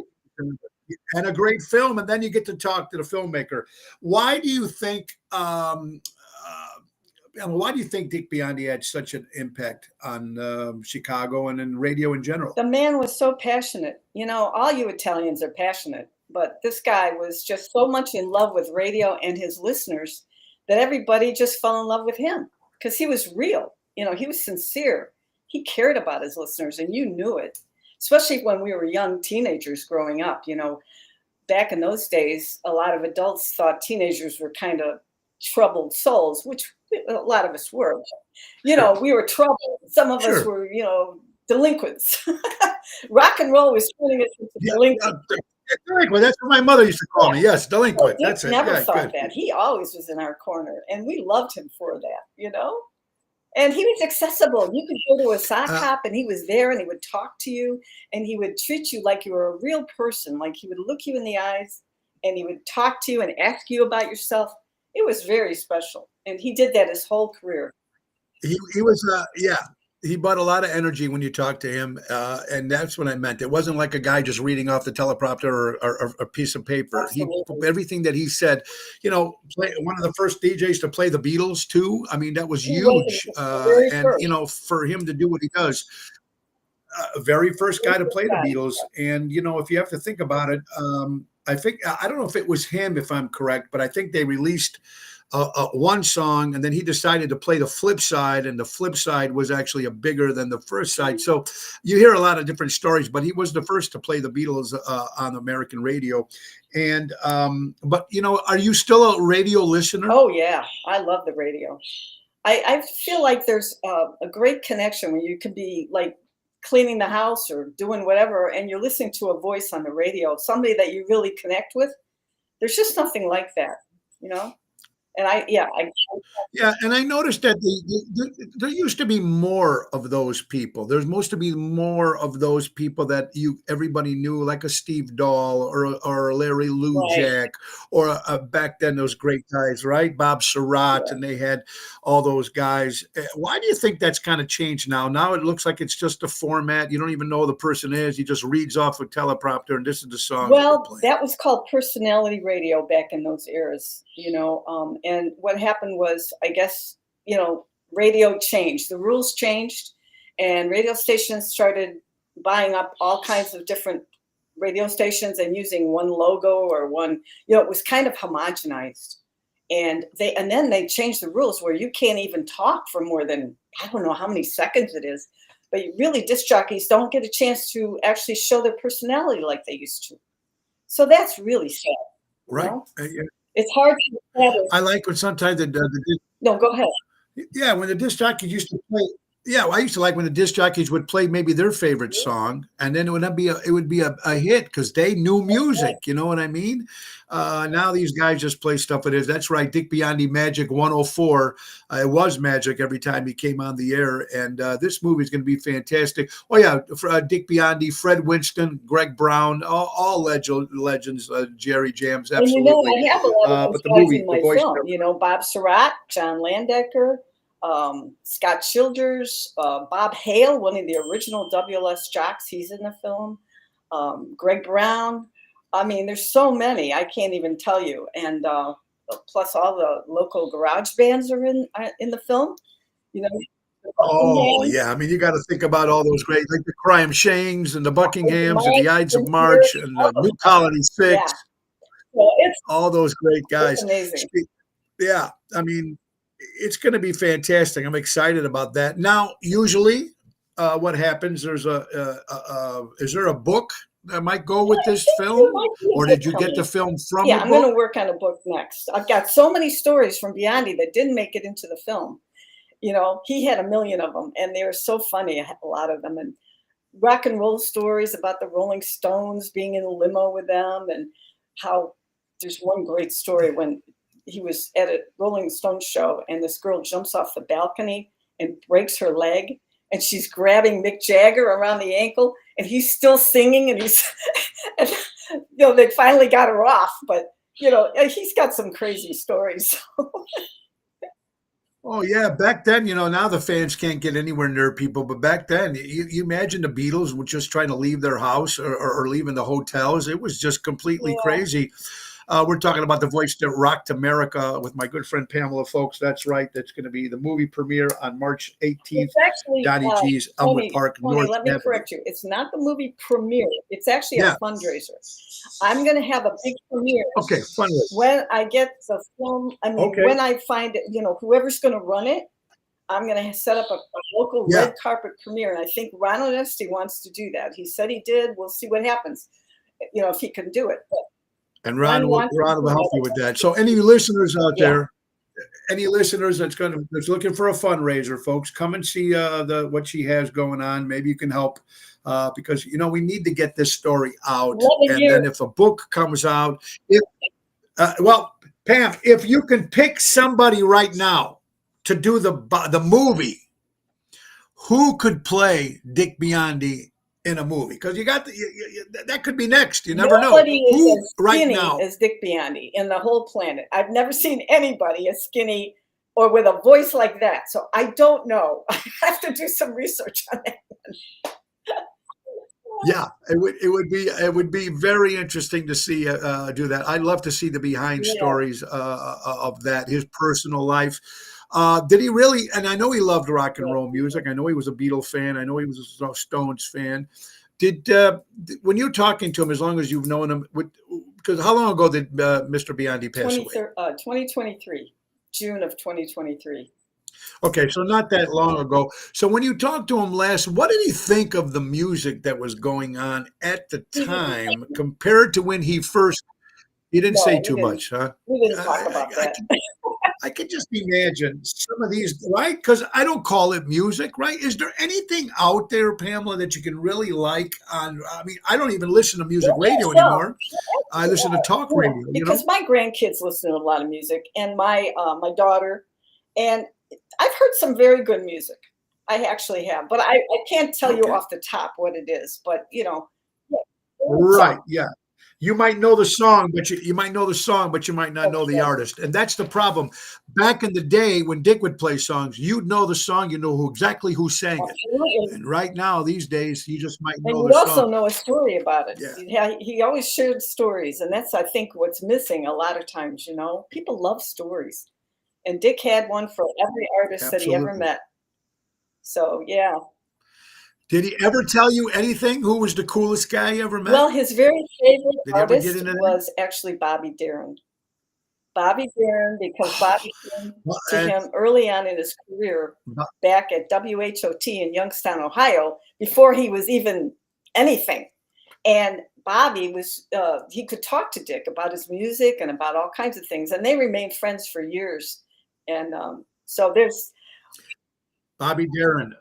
And a great film. And then you get to talk to the filmmaker. Why do you think Dick Biondi had such an impact on Chicago and in radio in general? The man was so passionate. All you Italians are passionate, but this guy was just so much in love with radio and his listeners that everybody just fell in love with him because he was real. He was sincere. He cared about his listeners, and you knew it, especially when we were young teenagers growing up. Back in those days, a lot of adults thought teenagers were kind of troubled souls, which a lot of us were. Sure. We were troubled. Some of us were, delinquents. Rock and roll was turning us into delinquents. Delinquent. That's what my mother used to call me. Yes, delinquent. That's it. Never thought that. He always was in our corner, and we loved him for that, And he was accessible. You could go to a sock hop, and he was there, and he would talk to you, and he would treat you like you were a real person. Like he would look you in the eyes, and he would talk to you and ask you about yourself. It was very special, and he did that his whole career. He was, he brought a lot of energy when you talked to him, and that's what I meant. It wasn't like a guy just reading off the teleprompter or a piece of paper. Absolutely. Everything that he said, one of the first DJs to play the Beatles too. I mean, that was huge, and for him to do what he does, very first guy to play the Beatles. And if you have to think about it, I don't know if it was him, if I'm correct, but I think they released one song, and then he decided to play the flip side, and the flip side was actually bigger than the first side. So you hear a lot of different stories, but he was the first to play the Beatles on American radio. And but are you still a radio listener? Oh yeah, I love the radio. I feel like there's a great connection when you can be like cleaning the house or doing whatever, and you're listening to a voice on the radio, somebody that you really connect with. There's just nothing like that, And Yeah, and I noticed that there used to be more of those people. There's supposed to be more of those people that everybody knew, like a Steve Dahl or Larry right. Lujak, or back then those great guys, right? Bob Surratt, Yeah. and they had all those guys. Why do you think that's kind of changed now? Now it looks like it's just a format. You don't even know who the person is. He just reads off a teleprompter, and this is the song that we're Well, playing. that was called personality radio back in those eras, and what happened was, I guess, radio changed. The rules changed, and radio stations started buying up all kinds of different radio stations and using one logo or one, it was kind of homogenized. And then they changed the rules where you can't even talk for more than, I don't know how many seconds it is, but really disc jockeys don't get a chance to actually show their personality like they used to. So that's really sad. Right. Yeah. It's hard to establish. I like when sometimes No, go ahead. yeah, when the disc jockeys used to play. Yeah, I used to like when the disc jockeys would play maybe their favorite song, and then it would be a hit because they knew music. You know what I mean? Now these guys just play stuff it is. That's right, Dick Biondi Magic 104. It was magic every time he came on the air, and this movie is going to be fantastic. Oh yeah, Dick Biondi, Fred Winston, Greg Brown, all legends. Jerry Jams, absolutely. And I have a lot of those but the guys movie, in my film. Bob Surratt, John Landecker. Scott Childers, Bob Hale, one of the original WLS jocks, he's in the film. Greg Brown. I mean, there's so many, I can't even tell you. And plus all the local garage bands are in the film. Oh yeah, I mean you got to think about all those great, like the Crime Shangs and the Buckinghams and the Ides of March and the New Colony Six. Yeah. Well, all those great guys. Amazing. Yeah, I mean, it's going to be fantastic. I'm excited about that. Now, usually, what happens? Is there a book that might go with this film, or did you get the film from? Yeah, I'm going to work on a book next. I've got so many stories from Biondi that didn't make it into the film. He had a million of them, and they were so funny. I had a lot of them, and rock and roll stories about the Rolling Stones being in a limo with them, and how there's one great story when he was at a Rolling Stones show, and this girl jumps off the balcony and breaks her leg, and she's grabbing Mick Jagger around the ankle, and he's still singing, and they finally got her off, but he's got some crazy stories. Oh yeah, back then, now the fans can't get anywhere near people, but back then, you imagine the Beatles were just trying to leave their house or leaving the hotels. It was just completely crazy. We're talking about the voice that rocked America with my good friend Pamela Folks. That's right. That's going to be the movie premiere on March 18th. It's actually Donnie G's Elmwood Park, North. Let me correct you. It's not the movie premiere. It's actually a fundraiser. I'm going to have a big premiere. Okay, fundraiser. When I get the film, when I find it, whoever's going to run it, I'm going to set up a local red carpet premiere. And I think Ron Onesti wants to do that. He said he did. We'll see what happens, if he can do it. But and Ron will help you with that. So any listeners out there, any listeners that's looking for a fundraiser, folks, come and see what she has going on. Maybe you can help because we need to get this story out. And then if a book comes out, Pam, if you can pick somebody right now to do the movie, who could play Dick Biondi in a movie? Because you got that could be next. You never know. Nobody is as right skinny now as Dick Biondi in the whole planet. I've never seen anybody as skinny or with a voice like that. So I don't know. I have to do some research on that one. Yeah, it would be very interesting to see do that. I'd love to see the behind stories of that, his personal life. Did he really? And I know he loved rock and roll music. I know he was a Beatles fan. I know he was a Stones fan. Did when you're talking to him, as long as you've known him, because how long ago did Mr. Biondi pass away? 2023, June of 2023. Okay, so not that long ago. So when you talked to him last, what did he think of the music that was going on at the time compared to when he first? He didn't say too much, huh? We didn't talk about that. I can just imagine some of these, right? Because I don't call it music, right? Is there anything out there, Pamela, that you can really like on? I mean, I don't even listen to music radio anymore. I listen to talk radio, because my grandkids listen to a lot of music, and my daughter, and I've heard some very good music. I actually have, but I can't tell you off the top what it is. But right, yeah. You might know the song, but you might know the song, but you might not know the artist. And that's the problem. Back in the day when Dick would play songs, you'd know the song, you know exactly who sang it. And right now, these days, you just might know the song. And you also know a story about it. Yeah. He always shared stories. And that's, I think, what's missing a lot of times, People love stories. And Dick had one for every artist that he ever met. So, yeah. Did he ever tell you anything? Who was the coolest guy you ever met? Well, his very favorite artist was actually Bobby Darin. Bobby Darin, because Bobby came to him early on in his career back at WHOT in Youngstown, Ohio, before he was even anything. And Bobby was, he could talk to Dick about his music and about all kinds of things. And they remained friends for years. And so there's Bobby Darin.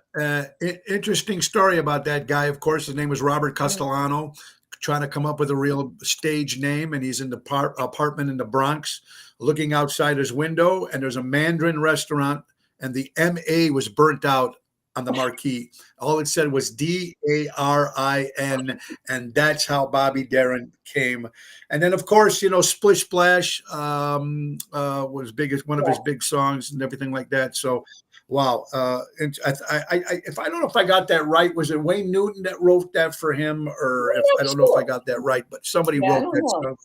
Interesting story about that guy. Of course, his name was Robert Castellano, trying to come up with a real stage name. And he's in the apartment in the Bronx, looking outside his window. And there's a Mandarin restaurant, and the MA was burnt out on the marquee. All it said was DARIN. And that's how Bobby Darin came. And then, of course, Splish Splash was one of his big songs and everything like that. So, wow. And if I don't know if I got that right, was it Wayne Newton that wrote that for him, or I don't know if I got that right, but somebody wrote that stuff.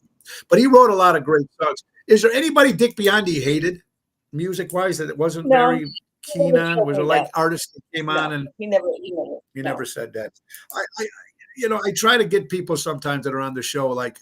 But he wrote a lot of great songs. Is there anybody Dick Biondi hated music-wise that it wasn't very keen on? Was it like artists that came on and he never said that? I try to get people sometimes that are on the show, like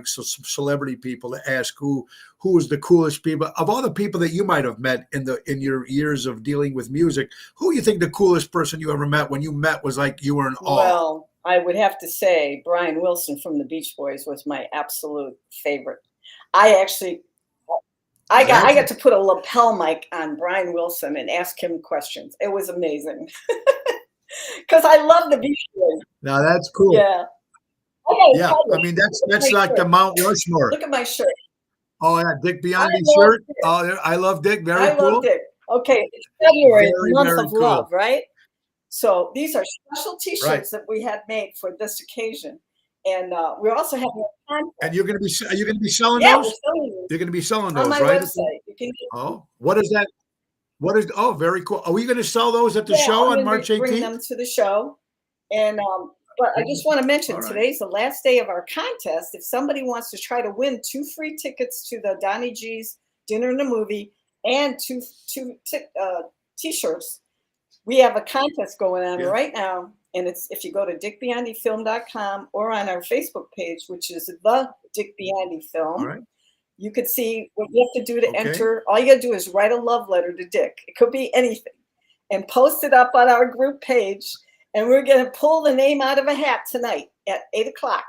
celebrity people, to ask who was the coolest people of all the people that you might have met in your years of dealing with music. Who you think the coolest person you ever met when you met was like you were in awe? Well, I would have to say Brian Wilson from the Beach Boys was my absolute favorite. I got to put a lapel mic on Brian Wilson and ask him questions. It was amazing. Because I love the Beach Boys. Now that's cool. Yeah. Yeah. I mean, that's like the Mount Rushmore. Look at my shirt. Oh, yeah. Dick Biondi shirt. Dick. Oh, I love Dick. Very cool. I love Dick. Okay. It's February, month of love, right? So these are special T-shirts that we had made for this occasion. And we're also having a contest. And you're going to be selling those? We're selling them. You're going to be selling those, on my right? Website. You can what is that? Very cool. Are we going to sell those at the show on March 18th? Bring them to the show. And but I just want to mention today's the last day of our contest. If somebody wants to try to win 2 free tickets to the Donnie G's Dinner and a Movie and 2 T-shirts, we have a contest going on right now. And it's if you go to dickbiondyfilm.com or on our Facebook page, which is the Dick Biondi Film. You could see what you have to do to enter. All you got to do is write a love letter to Dick. It could be anything. And post it up on our group page. And we're going to pull the name out of a hat tonight at 8 o'clock.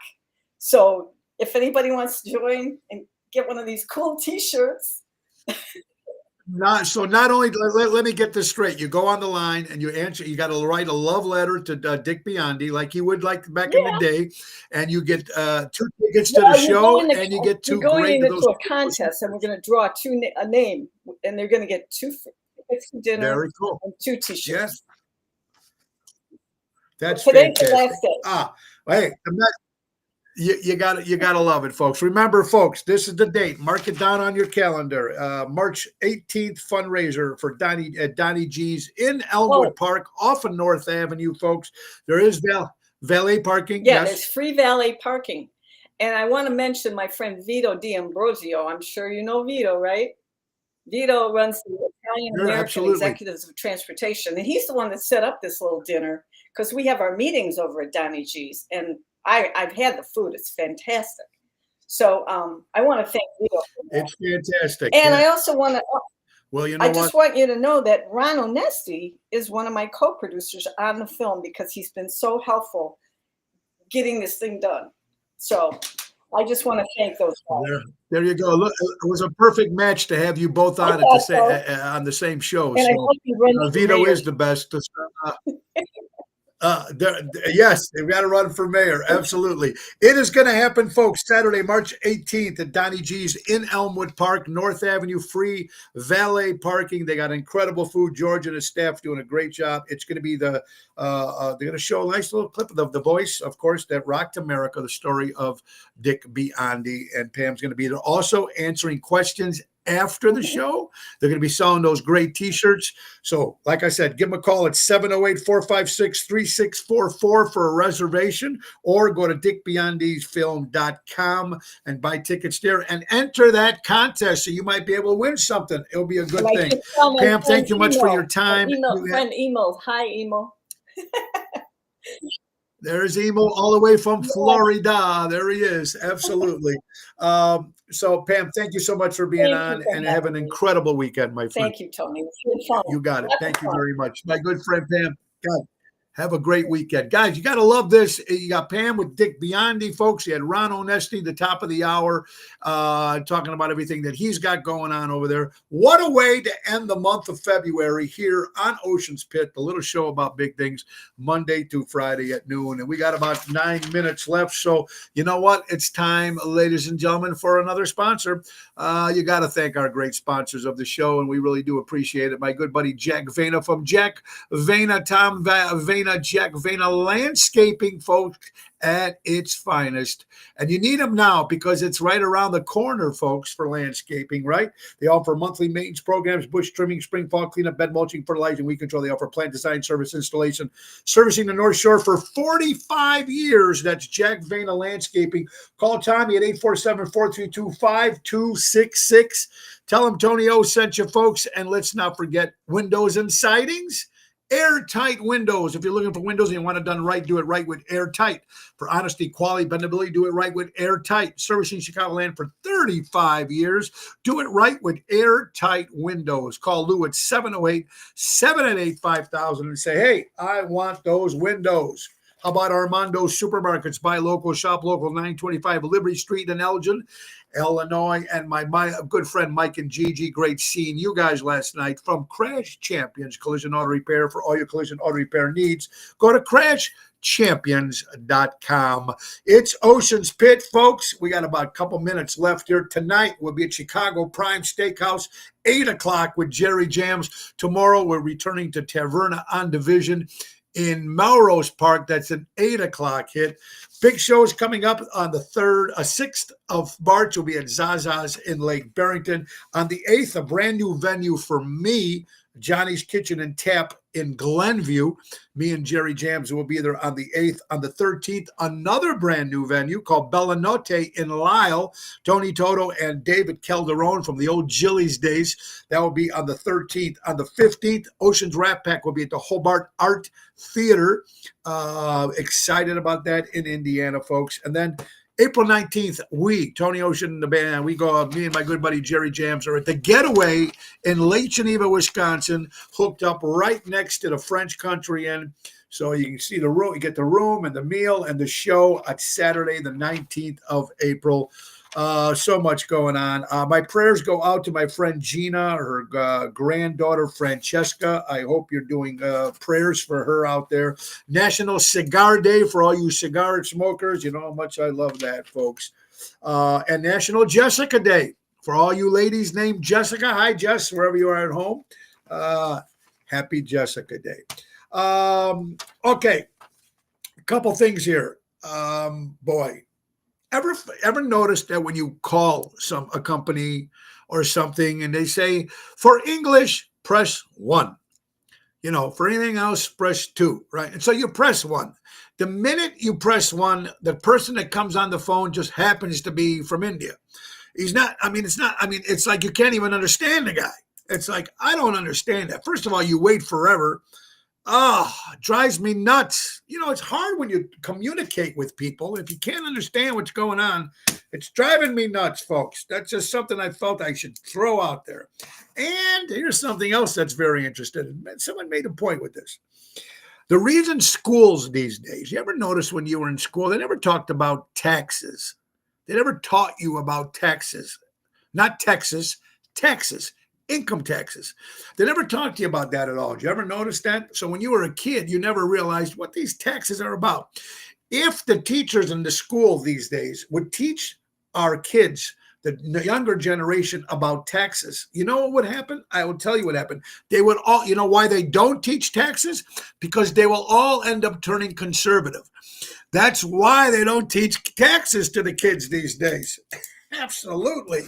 So if anybody wants to join and get one of these cool T-shirts. Not only, let me get this straight. You go on the line and you answer. You got to write a love letter to Dick Biondi, like you would like back in the day, and you get 2 tickets to the show, and you get 2 great. Into a contest, and we're going to draw a name, and they're going to get 2 tickets to dinner. Very cool. And 2 T-shirts. Yes, that's today's fantastic. The last day. Hey, you gotta love it, folks. Remember, folks, this is the date. Mark it down on your calendar. March 18th fundraiser for Donnie G's in Elmwood Park, off of North Avenue, folks. There is valet parking. Yeah, there's free valet parking. And I want to mention my friend Vito D'Ambrosio. I'm sure you know Vito, right? Vito runs the Italian American Executives of Transportation, and he's the one that set up this little dinner because we have our meetings over at Donnie G's, and I've had the food. It's fantastic. So I want to thank Vito. It's fantastic. And I also want to, well, you know, I just want you to know that Ron Onesti is one of my co-producers on the film because he's been so helpful getting this thing done. So I just want to thank those guys. There you go. Look, it was a perfect match to have you both on on the same show. And so Vito is the best. Yes, they've got to run for mayor. Absolutely. It is going to happen, folks. Saturday, March 18th at Donnie G's in Elmwood Park, North Avenue, free valet parking. They got incredible food. George and his staff doing a great job. It's going to be they're going to show a nice little clip of the voice, of course, that rocked America, the story of Dick Biondi. And Pam's going to be there also answering questions after the show. They're going to be selling those great t-shirts. So like I said, give them a call at 708-456-3644 for a reservation, or go to dickbiondisfilm.com and buy tickets there and enter that contest. So you might be able to win something. It'll be a good thing. Pam, thank you much for your time. Friend Emo. Hi, Emo. There's Emo all the way from Florida. There he is. Absolutely. So, Pam, thank you so much for being on, and have an incredible weekend, my friend. Thank you, Tony. It's been fun. You got it. Thank you very much. My good friend, Pam. God, have a great weekend. Guys, you got to love this. You got Pam with Dick Biondi, folks. You had Ron Onesti, the top of the hour, talking about everything that he's got going on over there. What a way to end the month of February here on Ocean's Pit, the little show about big things, Monday to Friday at noon. And we got about 9 minutes left. So you know what? It's time, ladies and gentlemen, for another sponsor. You got to thank our great sponsors of the show, and we really do appreciate it. My good buddy, Jack Vena from Jack Vena, Tom Vena, Jack Vena Landscaping, folks, at its finest. And you need them now because it's right around the corner, folks, for landscaping, right? They offer monthly maintenance programs, bush trimming, spring, fall cleanup, bed mulching, fertilizing, weed control. They offer plant design, service, installation, servicing the North Shore for 45 years. That's Jack Vena Landscaping. Call Tommy at 847-432-5266. Tell him Tony O sent you, folks. And let's not forget windows and sidings. Airtight windows. If you're looking for windows and you want it done right, do it right with Airtight. For honesty, quality, bendability, do it right with Airtight. Servicing Chicagoland for 35 years. Do it right with Airtight windows. Call Lou at 708-788-5000 and say, hey, I want those windows. How about Armando's Supermarkets? Buy local, shop local, 925 Liberty Street in Elgin, Illinois. And my good friend Mike and Gigi, great seeing you guys last night from Crash Champions Collision Auto Repair. For all your collision auto repair needs, go to crashchampions.com. It's Ocean's Pit, folks. We got about a couple minutes left here. Tonight we'll be at Chicago Prime Steakhouse, 8 o'clock with Jerry Jams. Tomorrow we're returning to Taverna on Division in Melrose Park. That's an 8 o'clock hit. Big shows coming up on the 6th of March. Will be at Zaza's in Lake Barrington. On the 8th, a brand new venue for me, Johnny's Kitchen and Tap in Glenview. Me and Jerry Jams will be there on the 8th. On the 13th, another brand new venue called Bella Notte in Lisle. Tony Toto and David Calderon from the old Jilly's days. That will be on the 13th. On the 15th, Ocean's Rat Pack will be at the Hobart Art Theater. Excited about that in Indiana, folks. And then April 19th, Tony Ocean and the band, me and my good buddy Jerry Jams are at the Getaway in Lake Geneva, Wisconsin, hooked up right next to the French Country Inn. So you can see the room, you get the room and the meal and the show at Saturday, the 19th of April. So much going on. My prayers go out to my friend Gina, her granddaughter Francesca. I hope you're doing prayers for her out there. National Cigar Day for all you cigar smokers. You know how much I love that, folks. And National Jessica Day for all you ladies named Jessica. Hi, Jess, wherever you are at home. Happy Jessica Day. Okay, a couple things here. Boy. Ever noticed that when you call a company or something and they say, for English, press 1. For anything else, press 2, right? And so you press 1. The minute you press 1, the person that comes on the phone just happens to be from India. It's like you can't even understand the guy. It's like, I don't understand that. First of all, you wait forever. Drives me nuts. It's hard when you communicate with people. If you can't understand what's going on, it's driving me nuts, folks. That's just something I felt I should throw out there. And here's something else that's very interesting. Someone made a point with this. The reason schools these days, you ever notice when you were in school, they never talked about taxes. They never taught you about taxes. Not Texas, taxes. income taxes. They never talked to you about that at all. Did you ever notice that? So when you were a kid, you never realized what these taxes are about. If the teachers in the school these days would teach our kids, the younger generation, about taxes, you know what would happen? I will tell you what happened. They would all, you know why they don't teach taxes? Because they will all end up turning conservative. That's why they don't teach taxes to the kids these days. Absolutely.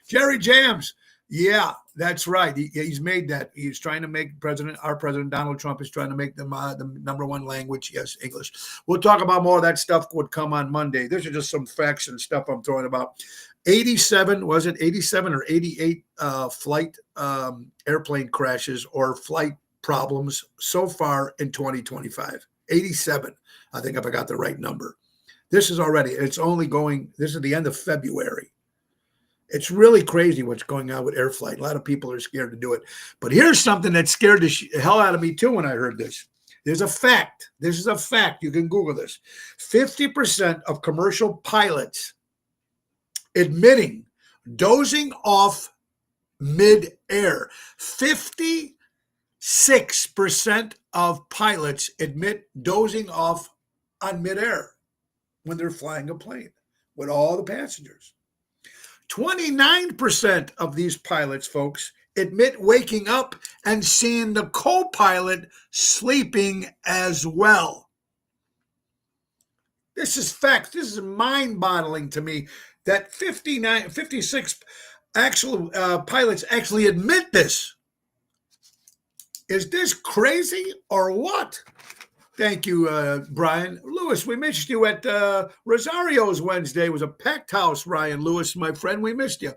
Jerry Jams. Yeah, that's right. He's made that. He's trying to make our president, Donald Trump, is trying to make them the number one language. Yes, English. We'll talk about more of that stuff would come on Monday. These are just some facts and stuff I'm throwing about. 87, was it 87 or 88 flight airplane crashes or flight problems so far in 2025. 87. I think if I got the right number. This is only going, this is the end of February. It's really crazy what's going on with air flight. A lot of people are scared to do it. But here's something that scared the hell out of me too when I heard this. There's a fact. This is a fact. You can Google this. 50% of commercial pilots admitting dozing off mid-air. 56% of pilots admit dozing off on mid-air when they're flying a plane with all the passengers. 29% of these pilots, folks, admit waking up and seeing the co-pilot sleeping as well. This is fact. This is mind-boggling to me that 56 actual pilots actually admit this. Is this crazy or what? Thank you, Brian. Lewis, we missed you at Rosario's Wednesday. It was a packed house, Ryan Lewis, my friend. We missed you.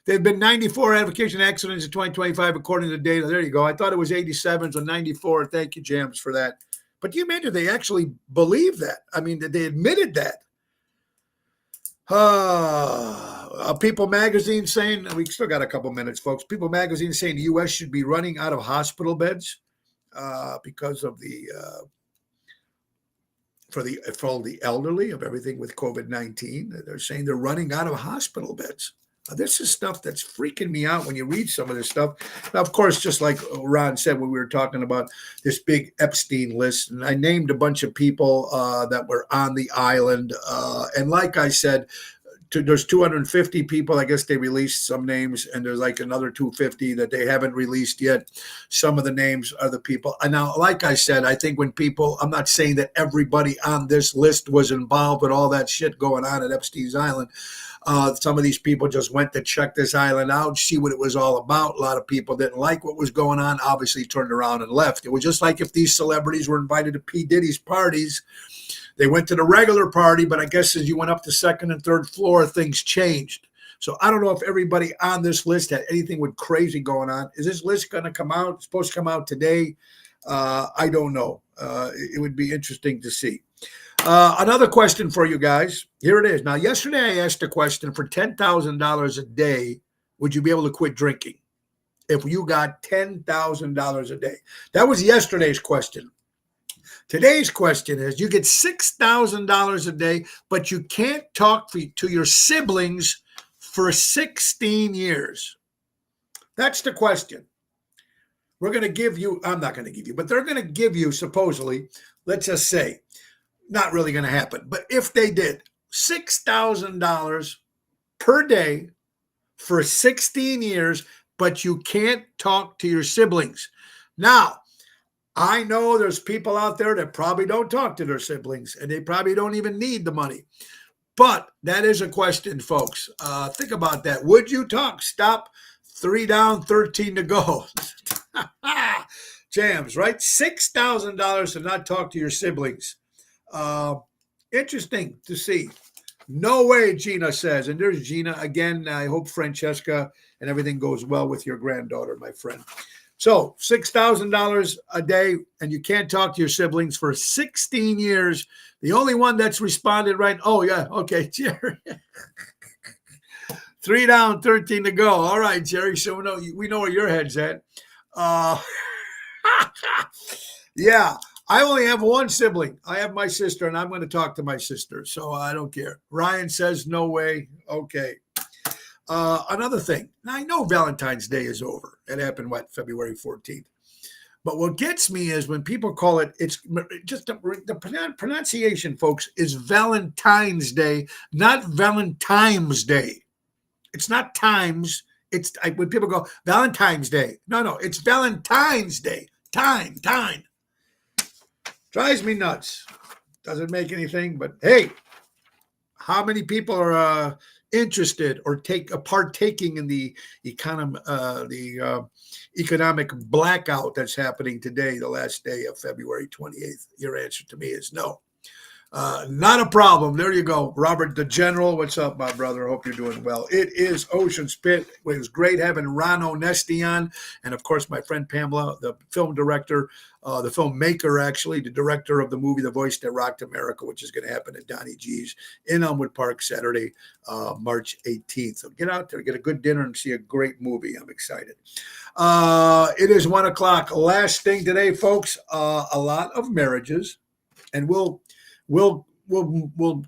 There have been 94 aviation accidents in 2025, according to the data. There you go. I thought it was 87, so 94. Thank you, Jams, for that. But you imagine they actually believe that. I mean, they admitted that. People Magazine saying, we still got a couple minutes, folks. People Magazine saying the U.S. should be running out of hospital beds because of for the elderly of everything with COVID-19. They're saying they're running out of hospital beds. This is stuff that's freaking me out when you read some of this stuff. Now, of course, just like Ron said when we were talking about this big Epstein list, and I named a bunch of people that were on the island. And like I said, there's 250 people. I guess they released some names, and there's like another 250 that they haven't released yet. Some of the names are the people. And now, like I said, I think when people, I'm not saying that everybody on this list was involved with all that shit going on at Epstein's Island. Some of these people just went to check this island out, see what it was all about. A lot of people didn't like what was going on, obviously turned around and left. It was just like if these celebrities were invited to P. Diddy's parties. They went to the regular party, but I guess as you went up to second and third floor, things changed. So I don't know if everybody on this list had anything with crazy going on. Is this list going to come out? It's supposed to come out today. I don't know. It would be interesting to see. Another question for you guys. Here it is. Now, yesterday I asked a question for $10,000 a day. Would you be able to quit drinking if you got $10,000 a day? That was yesterday's question. Today's question is, you get $6,000 a day, but you can't talk to your siblings for 16 years. That's the question. We're going to give you, I'm not going to give you, but they're going to give you, supposedly, let's just say, not really going to happen, but if they did, $6,000 per day for 16 years, but you can't talk to your siblings. Now, I know there's people out there that probably don't talk to their siblings, and they probably don't even need the money. But that is a question, folks. Think about that. Would you talk? Stop. 3 down, 13 to go. Jams, right? $6,000 to not talk to your siblings. Interesting to see. No way, Gina says. And there's Gina. Again, I hope Francesca and everything goes well with your granddaughter, my friend. So $6,000 a day, and you can't talk to your siblings for 16 years. The only one that's responded right. Oh, yeah. Okay, Jerry. 3 down, 13 to go. All right, Jerry. So we know where your head's at. Yeah. I only have one sibling. I have my sister, and I'm going to talk to my sister, so I don't care. Ryan says no way. Okay. Another thing. Now, I know Valentine's Day is over. It happened, February 14th. But what gets me is when people call it, it's just the pronunciation, folks, is Valentine's Day, not Valentine's Day. It's not times. It's when people go Valentine's Day. No, it's Valentine's Day. Time. Drives me nuts. Doesn't make anything, but hey, how many people are interested or partaking in the economic blackout that's happening today, the last day of February 28th? Your answer to me is no. Not a problem. There you go. Robert the General. What's up, my brother? Hope you're doing well. It is Ocean Spit. It was great having Ron Onesti on. And of course, my friend Pamela, the film director, the filmmaker, actually, the director of the movie The Voice That Rocked America, which is going to happen at Donnie G's in Elmwood Park Saturday, March 18th. So get out there, get a good dinner, and see a great movie. I'm excited. It is 1 o'clock. Last thing today, folks, a lot of marriages, and we'll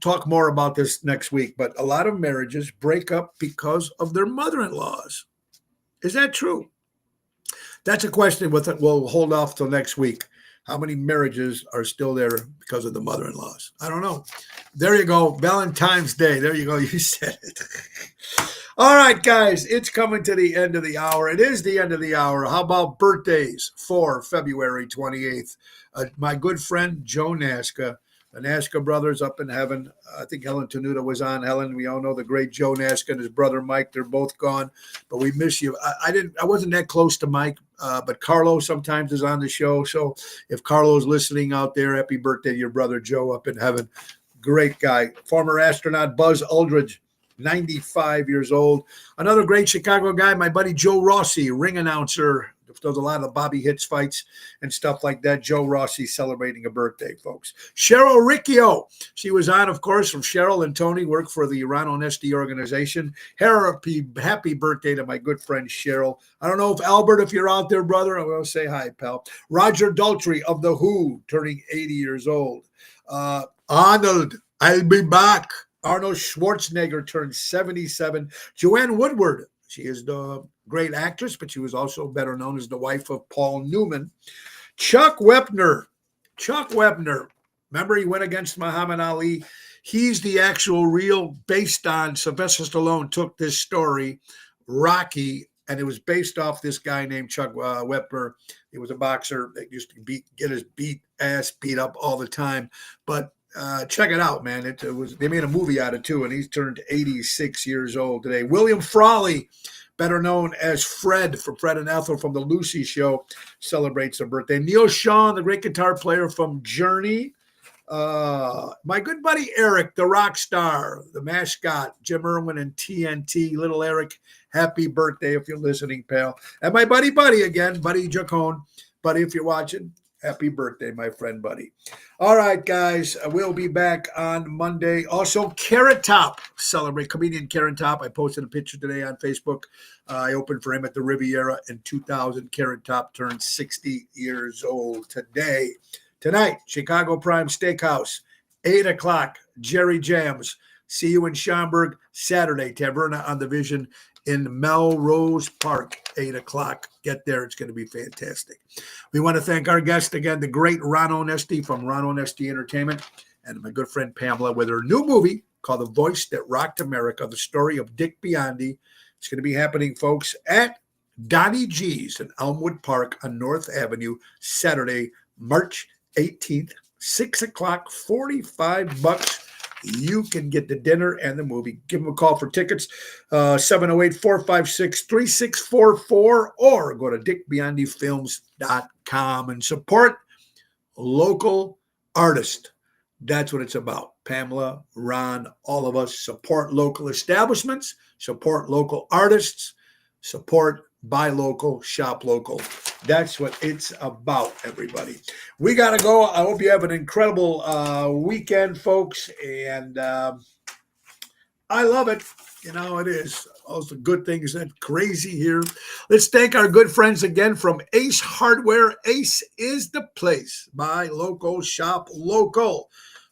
talk more about this next week, but a lot of marriages break up because of their mother-in-laws. Is that true? That's a question we'll hold off till next week. How many marriages are still there because of the mother-in-laws? I don't know. There you go. Valentine's Day. There you go. You said it. All right, guys, it's coming to the end of the hour. It is the end of the hour. How about birthdays for February 28th? My good friend, Joe Nasca. The Nasca brothers up in heaven. I think Helen Tenuta was on. Helen, we all know the great Joe Nasca and his brother Mike. They're both gone, but we miss you. I wasn't that close to Mike, but Carlo sometimes is on the show. So if Carlo's listening out there, happy birthday to your brother Joe up in heaven. Great guy. Former astronaut Buzz Aldridge, 95 years old. Another great Chicago guy, my buddy Joe Rossi, ring announcer. Does a lot of Bobby Hits fights and stuff like that. Joe Rossi celebrating a birthday, folks. Cheryl Riccio. She was on, of course, from Cheryl and Tony, work for the Ron Onesti organization. Happy birthday to my good friend Cheryl. I don't know if Albert, if you're out there, brother, I will say hi, pal. Roger Daltrey of The Who, turning 80 years old. Arnold, I'll be back. Arnold Schwarzenegger turned 77. Joanne Woodward. She is the great actress, but she was also better known as the wife of Paul Newman. Chuck Wepner. Remember, he went against Muhammad Ali. He's the actual real, based on Sylvester Stallone took this story, Rocky, and it was based off this guy named Chuck Wepner. He was a boxer that used to get his ass beat up all the time. But check it out, man. They made a movie out of it too, and he's turned 86 years old today. William Frawley, better known as Fred from Fred and Ethel from the Lucy Show, celebrates a birthday. Neil Sean, the great guitar player from Journey. My good buddy Eric, the rock star, the mascot, Jim Irwin and TNT. Little Eric, happy birthday if you're listening, pal. And my buddy again, Buddy Jacone. Buddy, if you're watching, happy birthday, my friend, Buddy. All right, guys, we'll be back on Monday. Also, Carrot Top, celebrate comedian Carrot Top. I posted a picture today on Facebook. I opened for him at the Riviera in 2000. Carrot Top turned 60 years old today. Tonight, Chicago Prime Steakhouse, 8 o'clock, Jerry Jams. See you in Schaumburg. Saturday, Taverna on the Vision in Melrose Park, 8 o'clock. Get there. It's going to be fantastic. We want to thank our guest again, the great Ron Onesti from Ron Onesti Entertainment, and my good friend Pamela with her new movie called The Voice That Rocked America, the story of Dick Biondi. It's going to be happening, folks, at Donnie G's in Elmwood Park on North Avenue, Saturday, March 18th, 6 o'clock, $45. You can get the dinner and the movie. Give them a call for tickets, 708-456-3644, or go to dickbiondyfilms.com and support local artists. That's what it's about. Pamela, Ron, all of us support local establishments, support local artists, support buy local, shop local. That's what it's about, everybody. We got to go. I hope you have an incredible weekend, folks. And I love it. You know, it is. All the good things that crazy here. Let's thank our good friends again from Ace Hardware. Ace is the place. Buy local, shop local.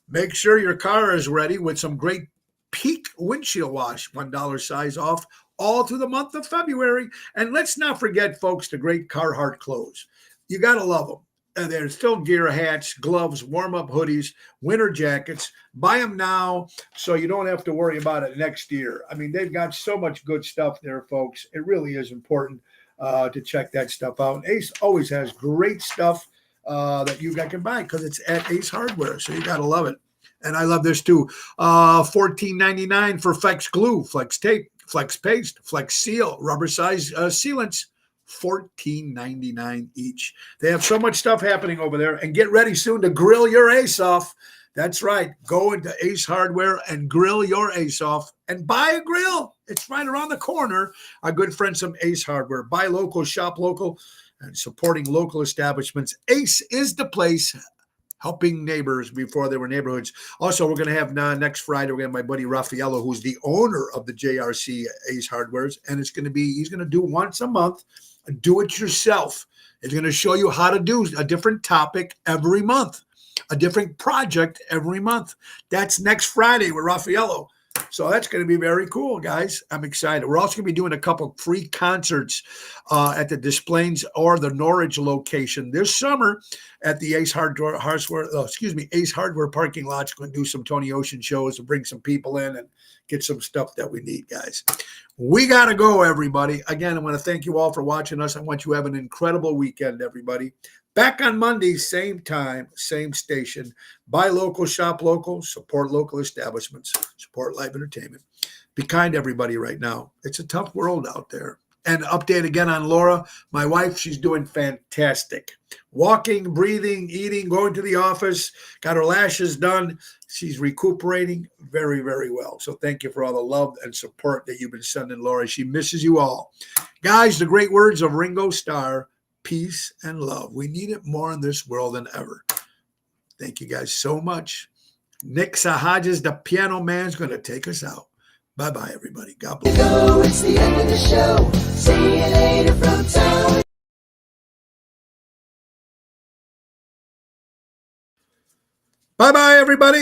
Make sure your car is ready with some great Peak windshield wash. $1 size off all through the month of February. And let's not forget, folks, the great Carhartt clothes. You got to love them. And there's still gear, hats, gloves, warm-up hoodies, winter jackets. Buy them now so you don't have to worry about it next year. I mean, they've got so much good stuff there, folks. It really is important to check that stuff out. And Ace always has great stuff that you guys can buy because it's at Ace Hardware. So you got to love it. And I love this too. $14.99 for Flex Glue, Flex Tape, Flex Paste, Flex Seal, rubber size sealants. $14.99 each. They have so much stuff happening over there. And get ready soon to grill your ace off. That's right. Go into Ace Hardware and grill your ace off and buy a grill. It's right around the corner. Our good friends from Ace Hardware. Buy local, shop local, and supporting local establishments. Ace is the place, helping neighbors before they were neighborhoods. Also, we're going to have next Friday, we're going to have my buddy Raffaello, who's the owner of the JRC Ace Hardwares. And he's going to do once a month, do it yourself. It's going to show you how to do a different topic every month, a different project every month. That's next Friday with Raffaello. So that's going to be very cool, guys. I'm excited. We're also going to be doing a couple free concerts at the Des Plaines or the Norwich location this summer at the Ace Hardware parking lot. We're going to do some Tony Ocean shows and bring some people in and get some stuff that we need, guys. We got to go, everybody. Again, I want to thank you all for watching us. I want you to have an incredible weekend, everybody. Back on Monday, same time, same station. Buy local, shop local, support local establishments, support live entertainment. Be kind to everybody right now. It's a tough world out there. And update again on Laura, my wife. She's doing fantastic. Walking, breathing, eating, going to the office, got her lashes done. She's recuperating very, very well. So thank you for all the love and support that you've been sending Laura. She misses you all. Guys, the great words of Ringo Starr, peace and love. We need it more in this world than ever. Thank you guys so much. Nick Sahajas, the piano man, is going to take us out. Bye-bye, everybody. God bless. It's the end of the show. See you later from town. Bye-bye, everybody.